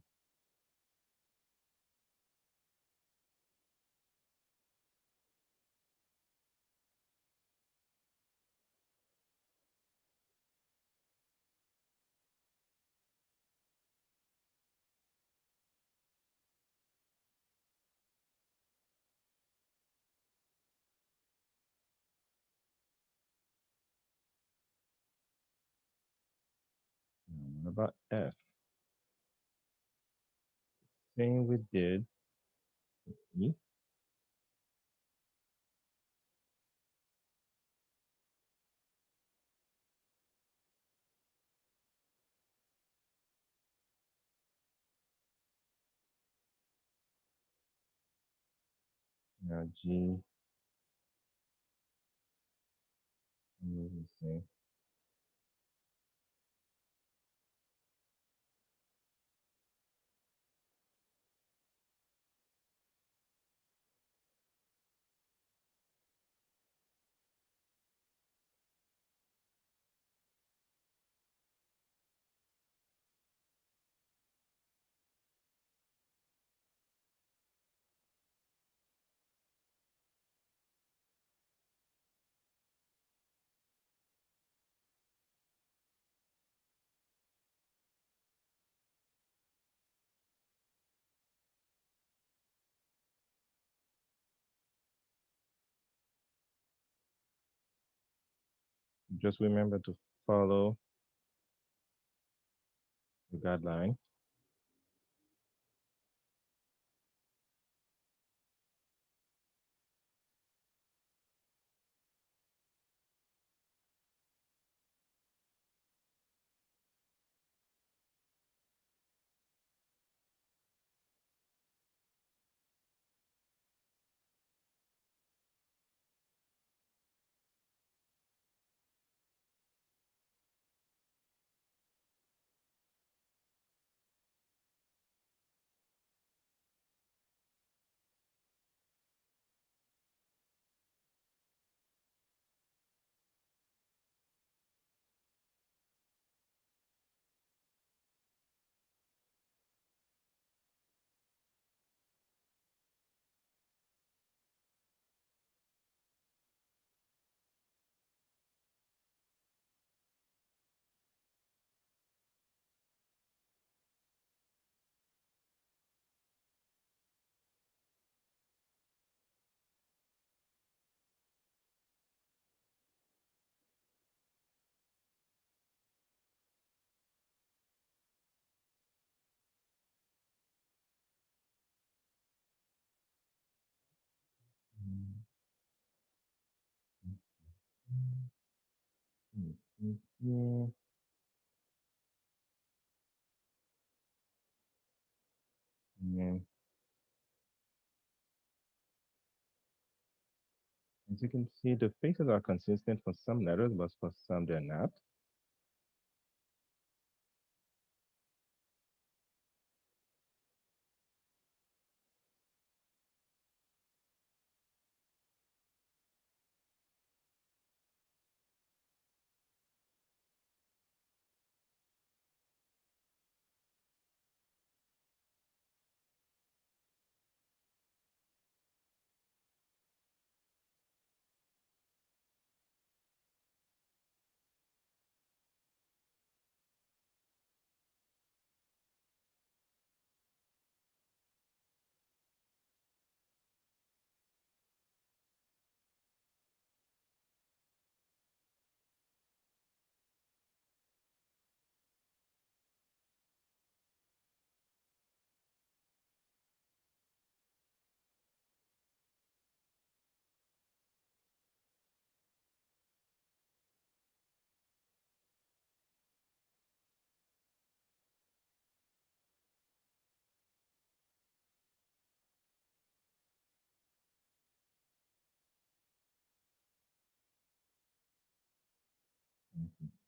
What about F? Same we did. E. Now G. Let me see. Just remember to follow the guideline. Yeah. And as you can see, the faces are consistent for some letters, but for some they're not.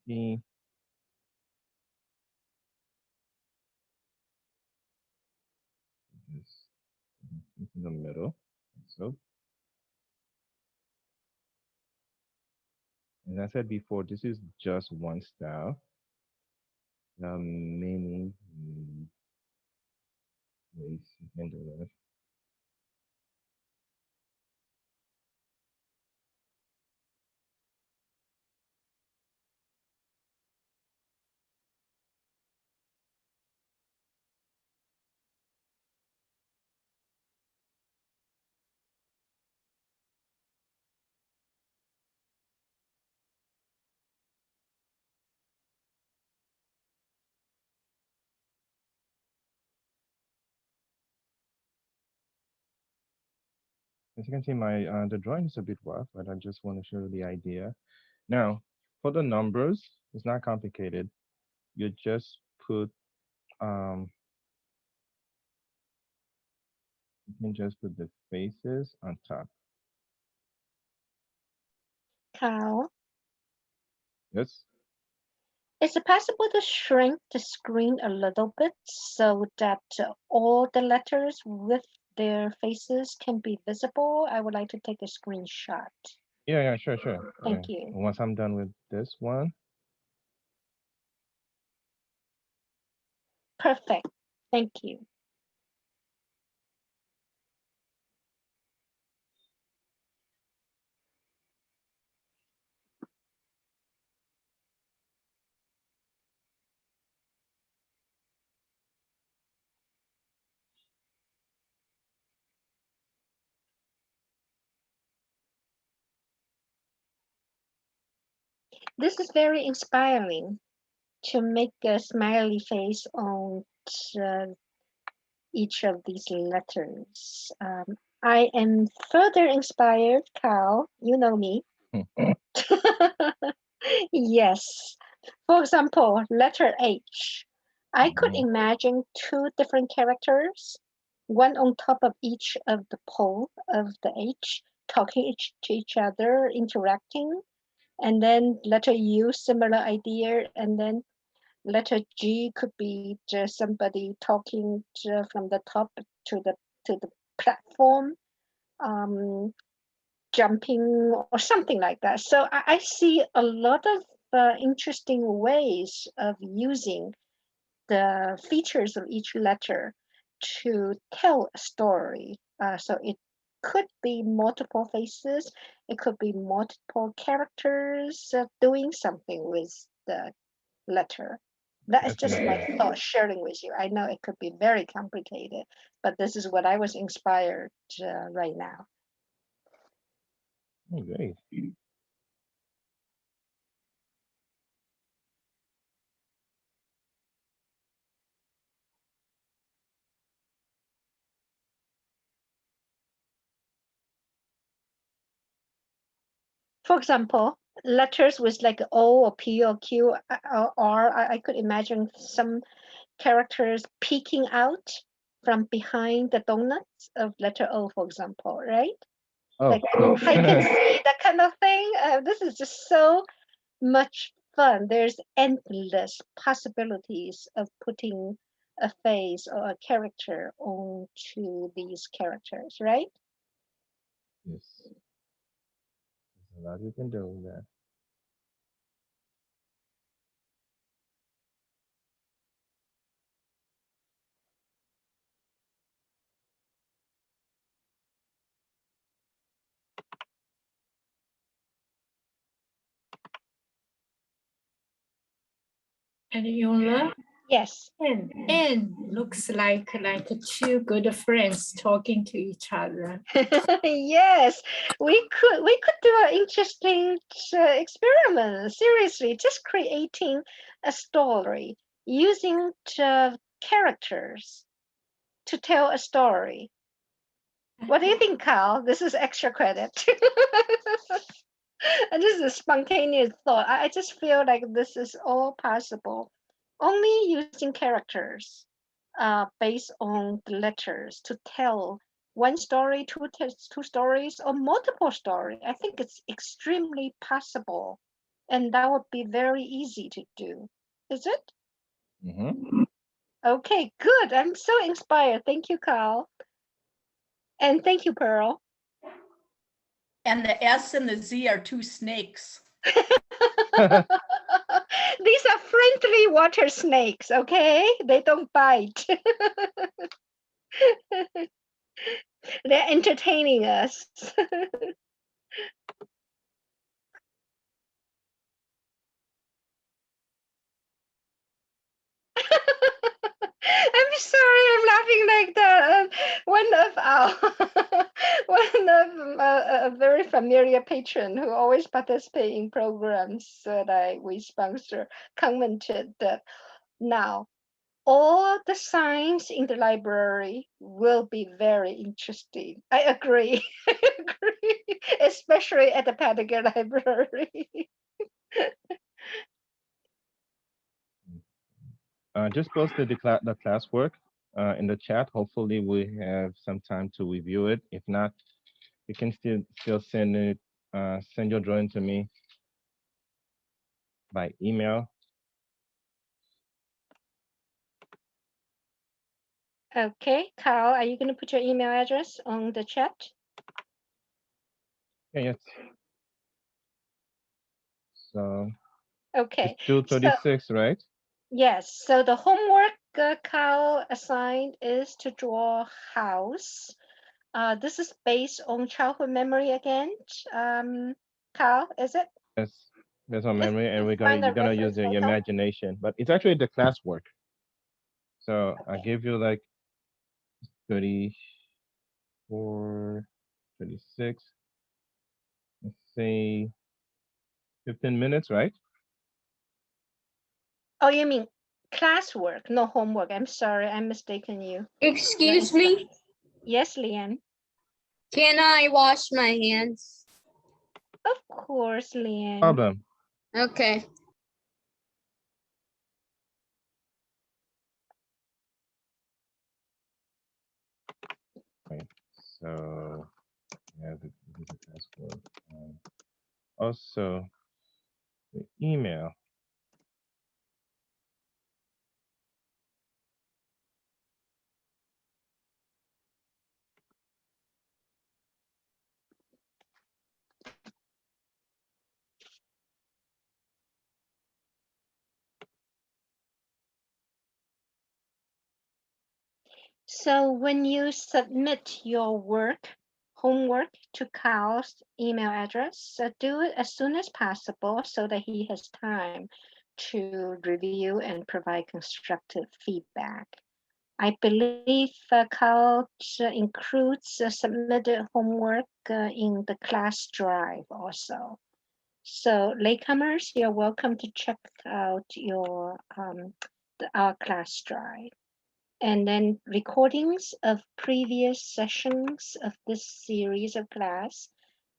See, just in the middle. So, as I said before, this is just one style. There are many ways you can do that. As you can see, my the drawing is a bit rough, but I just want to show you the idea. Now, for the numbers, it's not complicated. You just put um, you can just put the faces on top. Carl, Yes. is it possible to shrink the screen a little bit so that all the letters with their faces can be visible? I would like to take a screenshot. Yeah, yeah, sure, sure. Yeah. Thank you. Once I'm done with this one, Perfect. Thank you. This is very inspiring to make a smiley face on uh, each of these letters. I am further inspired, Carl. You know me. Yes. For example, letter H. I could mhm, imagine two different characters, one on top of each of the pole of the H, talking to each other, interacting, and then letter U, similar idea, and then letter G could be just somebody talking from the top to the platform, um, jumping or something like that. So I see a lot of interesting ways of using the features of each letter to tell a story. So it could be multiple faces, it could be multiple characters doing something with the letter. That is just my definitely. thought sharing with you. I know it could be very complicated, but this is what I was inspired right now. Oh, great. For example, letters with like O or P or Q or R, I could imagine some characters peeking out from behind the donuts of letter O, for example, right? Oh, Like hide and see, that kind of thing. This is just so much fun. There's endless possibilities of putting a face or a character onto these characters, right? yes. There's a lot you can do with that. And Yola Yes. and looks like two good friends talking to each other. Yes, we could do an interesting experiment. Seriously, just creating a story using characters to tell a story. What do you think, Carl? This is extra credit. And this is a spontaneous thought. I just feel like this is all possible. Only using characters based on the letters to tell one story, two stories, or multiple stories. I think it's extremely possible. And that would be very easy to do. Is it? Mm-hmm. Okay, good. I'm so inspired. Thank you, Carl. And thank you, Pearl. And the S and the Z are two snakes. These are friendly water snakes, okay? They don't bite. They're entertaining us. I'm sorry, I'm laughing like that. One of our, one of a very familiar patron who always participate in programs that we sponsor commented that now all the signs in the library will be very interesting. I agree. I agree, especially at the Patagon Library. Just posted the classwork in the chat. Hopefully, we have some time to review it. If not, you can still send it, send your drawing to me by email. Okay, Carl, are you going to put your email address on the chat? Yeah, yes. So Okay. it's 2:36, right? Yes, so the homework Carl assigned is to draw house. This is based on childhood memory again. Carl, is it? Yes, that's our This memory, and is find you're the gonna use reference your photo. imagination. But it's actually the classwork. So I Okay. give you like 34, 36. Let's say 15 minutes, right? Oh, you mean classwork, no homework. I'm sorry, I'm mistaken you. Excuse me, Yes, Leanne. can I wash my hands? Of course, Leanne. Problem. Okay. Okay. So yeah, this is the classwork. Also, the email. So when you submit your homework to Carl's email address, do it as soon as possible so that he has time to review and provide constructive feedback. I believe Carl includes submitted homework in the class drive also. So latecomers, you're welcome to check out our class drive. And then recordings of previous sessions of this series of class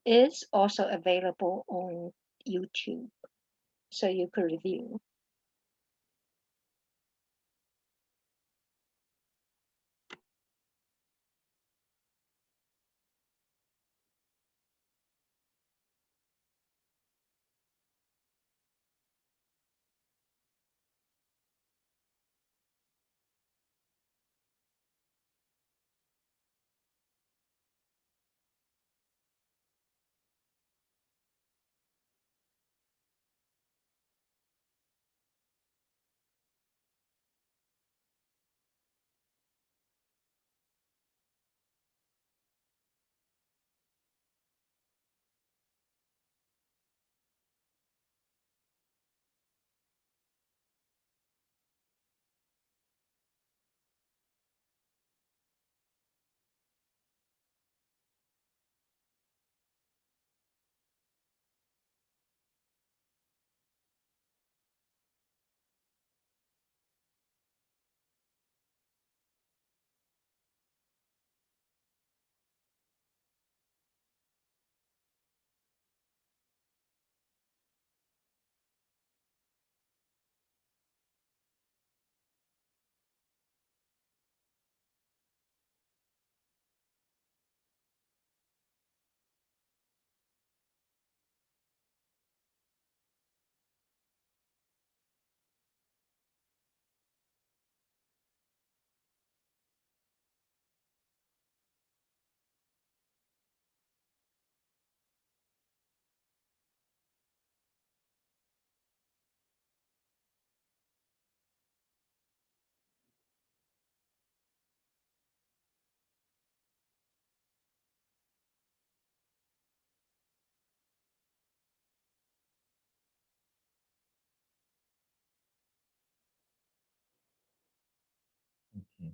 is also available on YouTube, so you could review. Okay.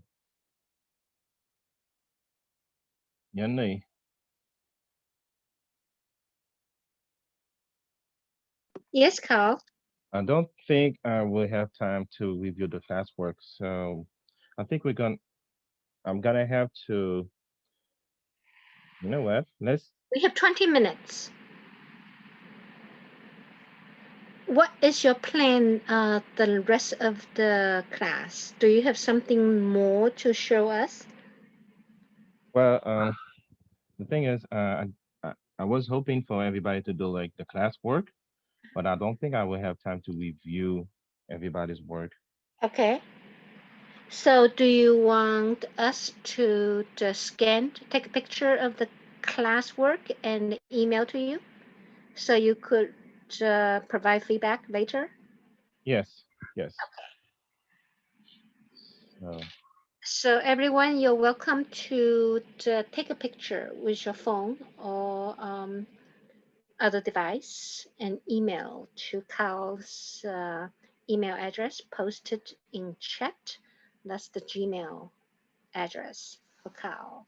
Yanni. Yes, Carl. I don't think I will have time to review the classwork, so I think I'm gonna have to. You know what? Let's. We have 20 minutes. What is your plan the rest of the class? Do you have something more to show us? Well, the thing is, I was hoping for everybody to do like the classwork, but I don't think I will have time to review everybody's work. Okay. So do you want us to just scan, take a picture of the classwork and email to you so you could provide feedback later? Yes, yes. So, So everyone, you're welcome to take a picture with your phone or other device and email to Carl's email address posted in chat. That's the Gmail address for Carl.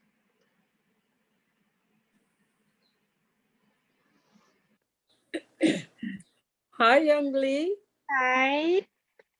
Hi, Young Lee. Hi.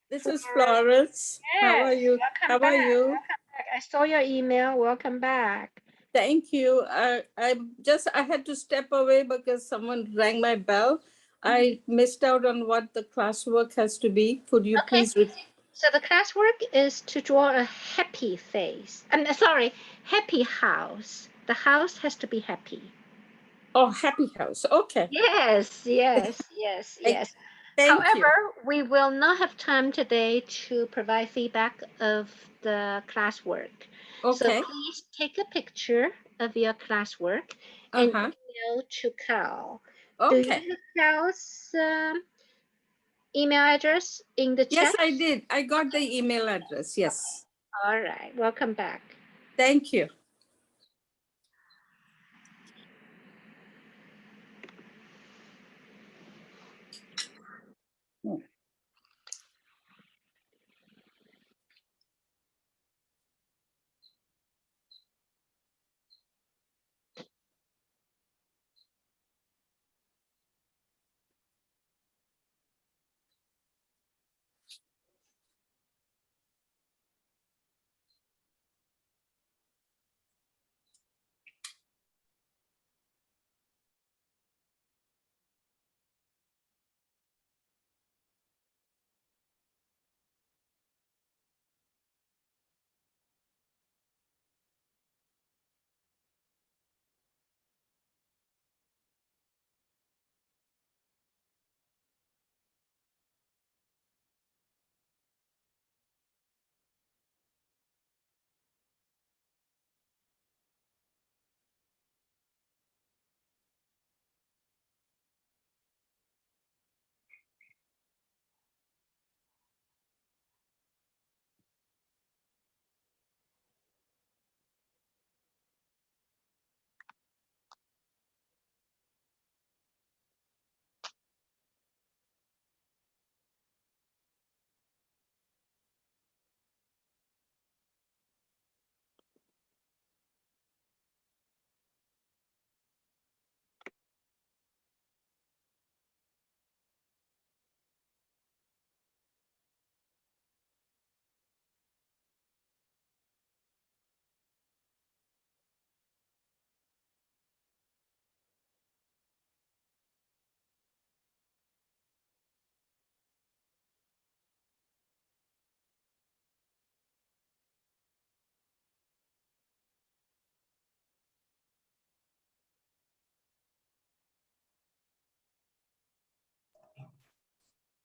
This is Florence. How are you? How are you? Welcome back. I saw your email. Welcome back. Thank you. I had to step away because someone rang my bell. I missed out on what the classwork has to be. Could you Okay. please repeat? So the classwork is to draw a happy face. I'm sorry, happy house. The house has to be happy. Oh, happy house. Okay. Yes. Thank you. However, we will not have time today to provide feedback of the classwork. So Okay. please take a picture of your classwork and email to Carl. Do you Okay. have Carl's email address in the Yes, chat? I did. I got the email address. Yes. All right. Welcome back. Thank you.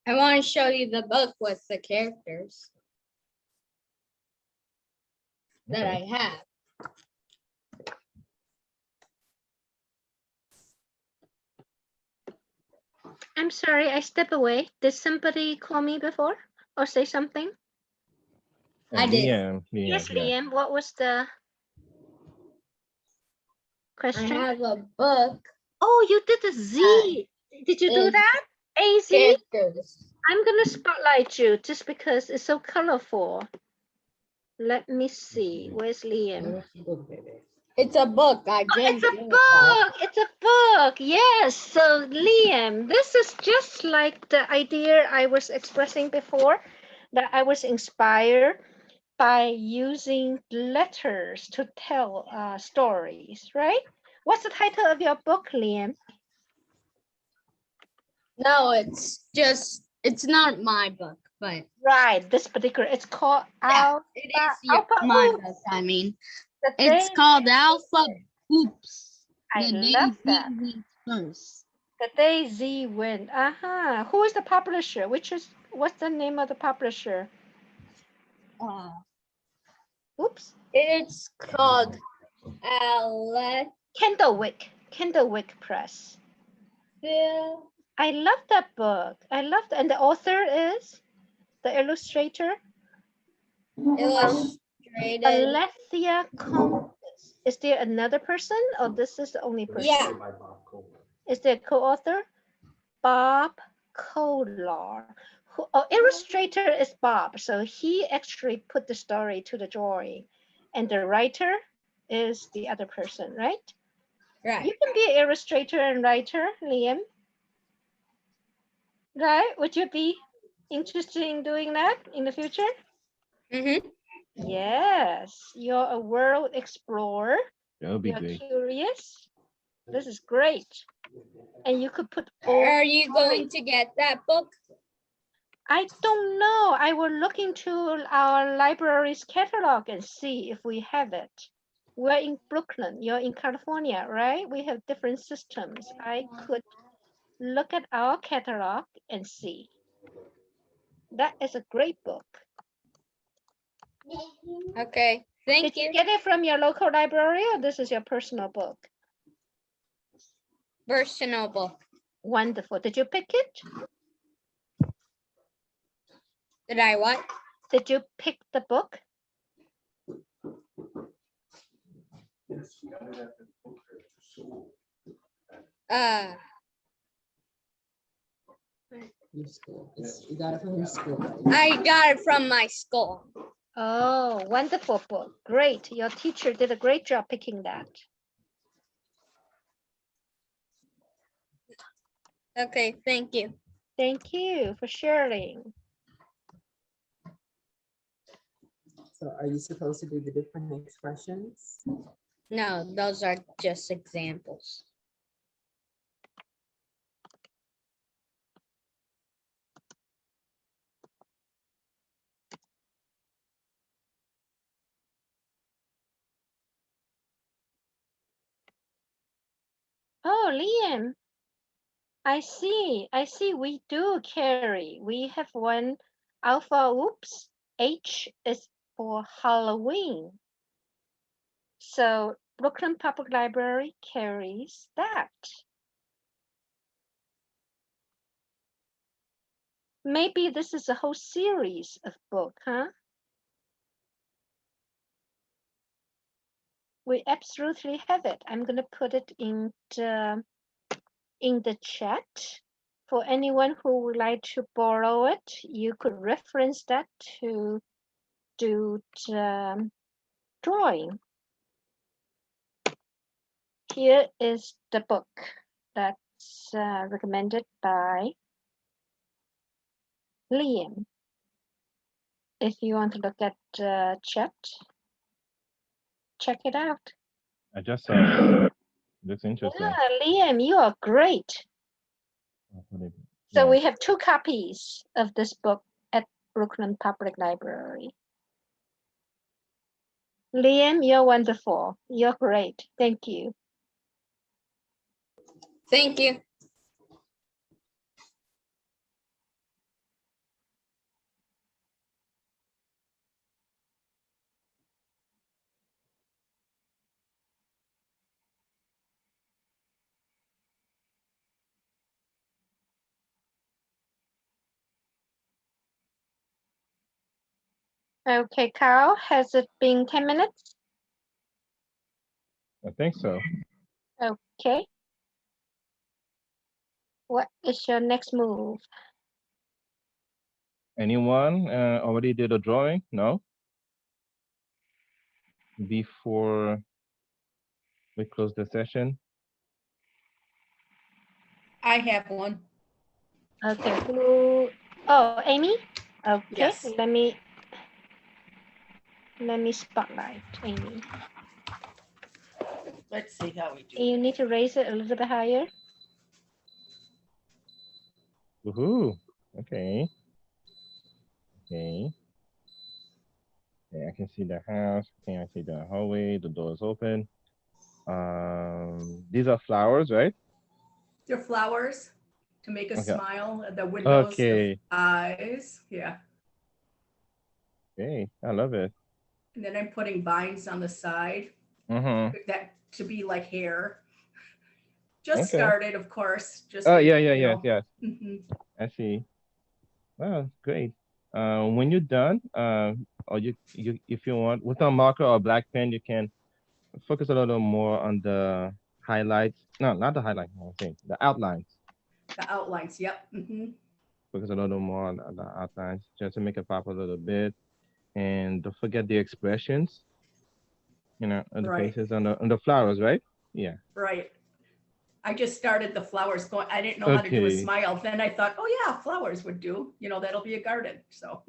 I want to show you the book with the characters that I have. I'm sorry, I step away. Did somebody call me before or say something? I did. Liam, Yes, yeah. Liam. What was the I question? have a book. Oh, you did a Z. Did you do It's that? AZ? characters. I'm going to spotlight you just because it's so colorful. Let me see. Where's Liam? It's a book. I Oh, just it's a did it, book. It's a book. Yes. So, Liam, this is just like the idea I was expressing before, that I was inspired by using letters to tell stories, right? What's the title of your book, Liam? No, it's not my book, but Right, this particular, it's called yeah, it is my Oops. book. I mean, The it's day, called Alpha Oops. I The love day that. Z went first. The day Z went. Who is the publisher? What's the name of the publisher? Oops. It's called Alexia. Candlewick Press. I love that book. And the author is the illustrator Illustrated. Alessia Compass. Is there another person, or this is the only person? Yeah. Is there a co-author? Bob Kolar. Illustrator is Bob, so he actually put the story to the drawing, and the writer is the other person, right? Right. You can be an illustrator and writer, Liam. Right? Would you be interested in doing that in the future? Mm-hmm. Yes, you're a world explorer. That would be You're great. curious. This is great. And you could put all. Are you going to get that book? I don't know. I will look into our library's catalog and see if we have it. We're in Brooklyn. You're in California, right? We have different systems. I could look at our catalog and see. That is a great book. Okay, thank Did you you. get it from your local library, or this is your personal book? Personal book. Wonderful. Did you pick it? Did I what? Did you pick the book? Your school. You got it from your school. I got it from my school. Oh, wonderful book. Great. Your teacher did a great job picking that. Okay, thank you. Thank you for sharing. So are you supposed to do the different expressions? No, those are just examples. Oh, Liam, I see. We do carry. We have one alpha oops. H is for Halloween. So Brooklyn Public Library carries that. Maybe this is a whole series of book, huh? We absolutely have it. I'm going to put it in the chat. For anyone who would like to borrow it, you could reference that to do drawing. Here is the book that's recommended by Liam. If you want to look at chat, check it out. I just saw it. Looks interesting. Yeah, Liam, you are great. So Yeah. we have 2 copies of this book at Brooklyn Public Library. Liam, you're wonderful. You're great. Thank you. Thank you. Okay, Carl, has it been 10 minutes? I think so. Okay. What is your next move? Anyone already did a drawing? No? Before we close the session. I have one. Okay, who? Oh, Amy? Okay, Yes. let me spotlight Amy. Let's see how we do. You need to raise it a little bit higher. Woohoo. Okay. Okay. Okay, I can see the house. Okay, I see the hallway. The door is open. These are flowers, right? They're flowers to make a Okay. smile. The windows, Okay. the eyes. Yeah. Okay, I love it. And then I'm putting vines on the side Mm-hmm. that to be like hair. Just Okay. started, of course. Just Oh like, yeah, you yes, know. yes. Mhm. I see. Wow, great. When you're done, or you if you want with a marker or a black pen, you can focus a little more on the highlights. No, not the highlights. I'm saying the outlines. The outlines. Yep. Mhm. Focus a little more on the outlines just to make it pop a little bit. And don't forget the expressions. You know, on the Right. faces on the flowers, right? Yeah. Right. I just started the flowers going. I didn't know how to do a Okay. smile. Then I thought, oh yeah, flowers would do. You know, that'll be a garden. So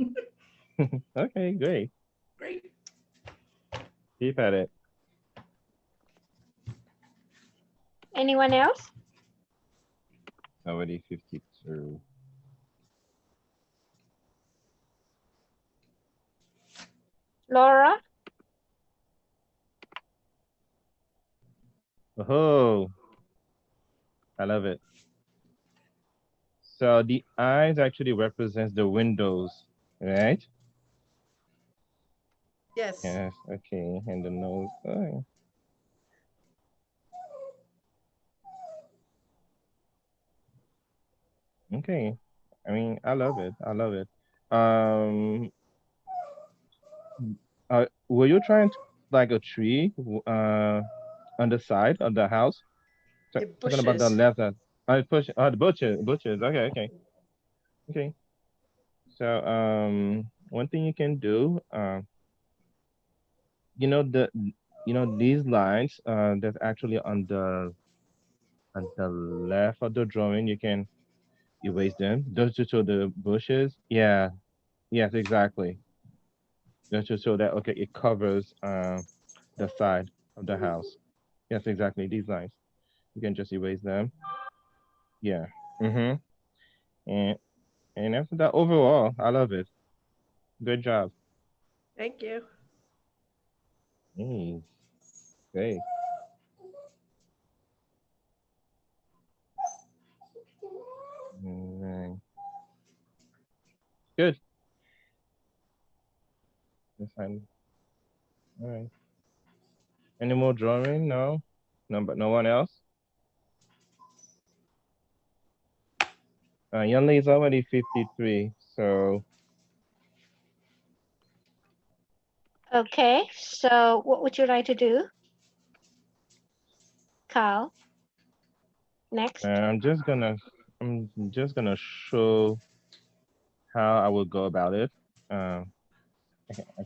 Okay, great. great. Keep at it. Anyone else? Already 52. Laura? Oh, I love it. So the eyes actually represents the windows, right? Yes. Yes. Okay. And the nose. Oh. Okay. I mean, I love it. I love it. Um, were you trying to like a tree on the side of the house? The Talking about the bushes. left side. I push. The bushes. Bushes. Okay. Okay. Okay. So one thing you can do, you know these lines that's actually on the left of the drawing. You can erase them. Those to show the bushes. Yeah. Yes. Exactly. Just to show that okay, it covers the side of the house. Yes, exactly. These lines. You can just erase them. Yeah. Mm-hmm. And after that, overall, I love it. Good job. Thank you. Mm, great. Mm, good. That's fine. All right. Any more drawing? No. No, but no one else. Yunli is already 53. So Okay, so what would you like to do? Carl, next. I'm just gonna show how I will go about it. I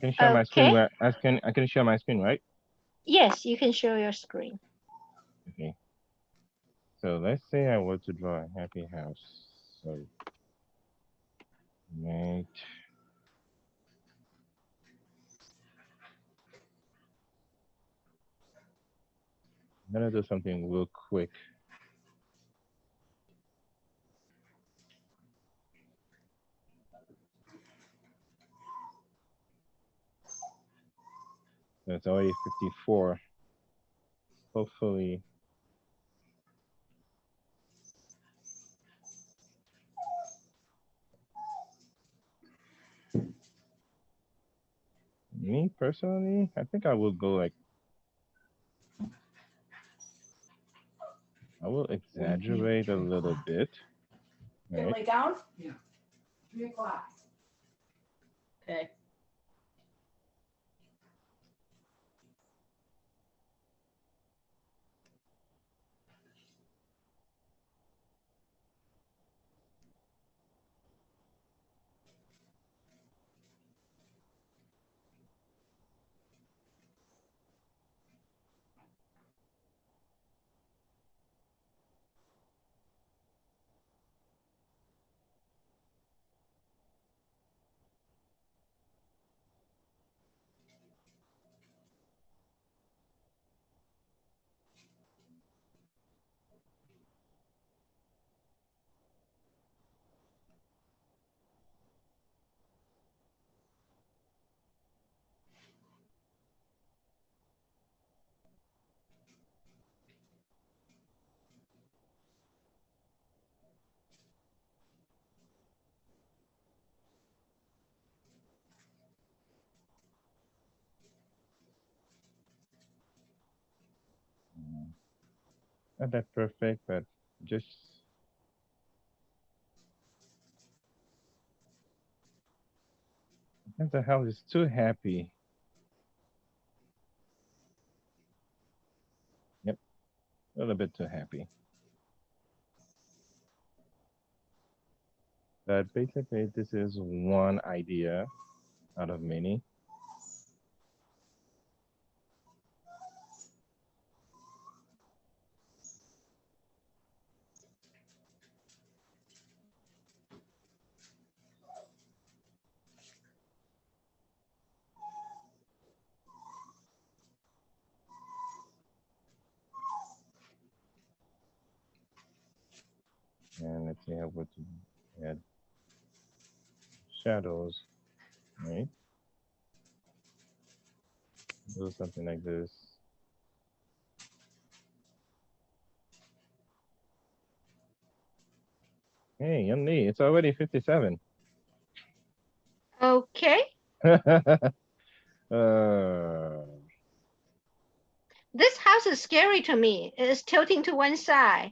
can share my screen Okay, where I can share my screen, right? yes, you can show your screen. Okay. So let's say I were to draw a happy house. So right. I'm gonna do something real quick. It's already 54. Hopefully. Me personally, I think I will go like I will exaggerate a little bit. Can Right? lay down? Yeah. 3 o'clock. Okay. Not that perfect, but just. What the hell is too happy? Yep, a little bit too happy. But basically, this is one idea out of many. And let's see how what to add shadows, right? Do something like this. Hey, Young Lee, it's already 57. Okay. This house is scary to me. It is tilting to one side.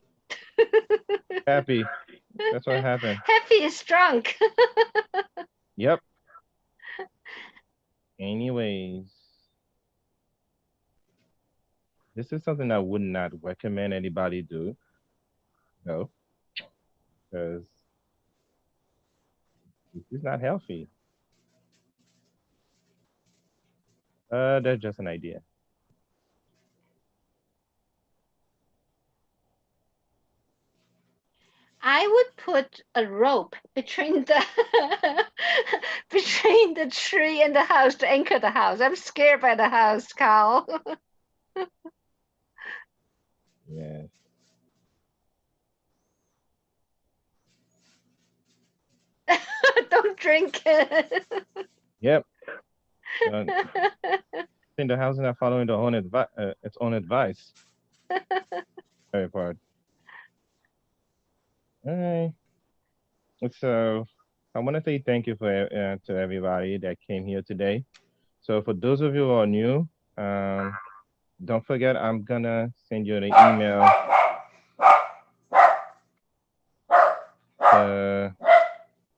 Happy. That's what happened. Happy is drunk. Yep. Anyways, this is something I would not recommend anybody do. No, because this is not healthy. That's just an idea. I would put a rope between the between the tree and the house to anchor the house. I'm scared by the house, Carl. Yes. Don't drink it. Yep. I think the house is not following the own its own advice. Very part. All right. So I want to say thank you to everybody that came here today. So for those of you who are new, don't forget I'm gonna send you an email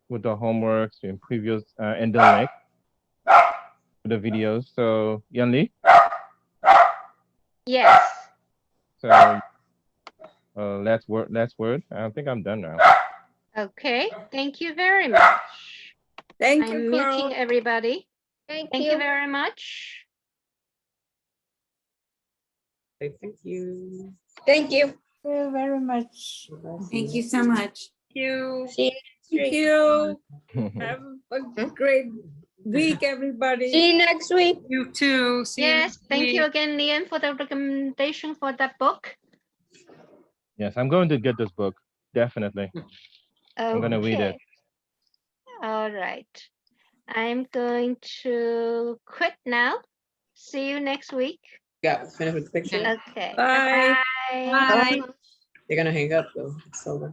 with the homeworks and previous and the link to the videos. So Yanli. Yes. So last word. I think I'm done now. Okay. Thank you very much. Thank I'm you, Carl. muting everybody. Thank Thank you. you very much. Thank you. Thank you. Thank you very much. Thank you so much. Thank you. See you next Thank week. you. Have a great week, everybody. See you next week. You too. See you Yes. next Thank you week. again, Liam, for the recommendation for that book. Yes, I'm going to get this book. Definitely. I'm gonna read it. Okay. All right. I'm going to quit now. See you next week. Yeah, finish with the picture. Okay. Okay. Bye. Bye. Bye. They're gonna hang up though. It's over.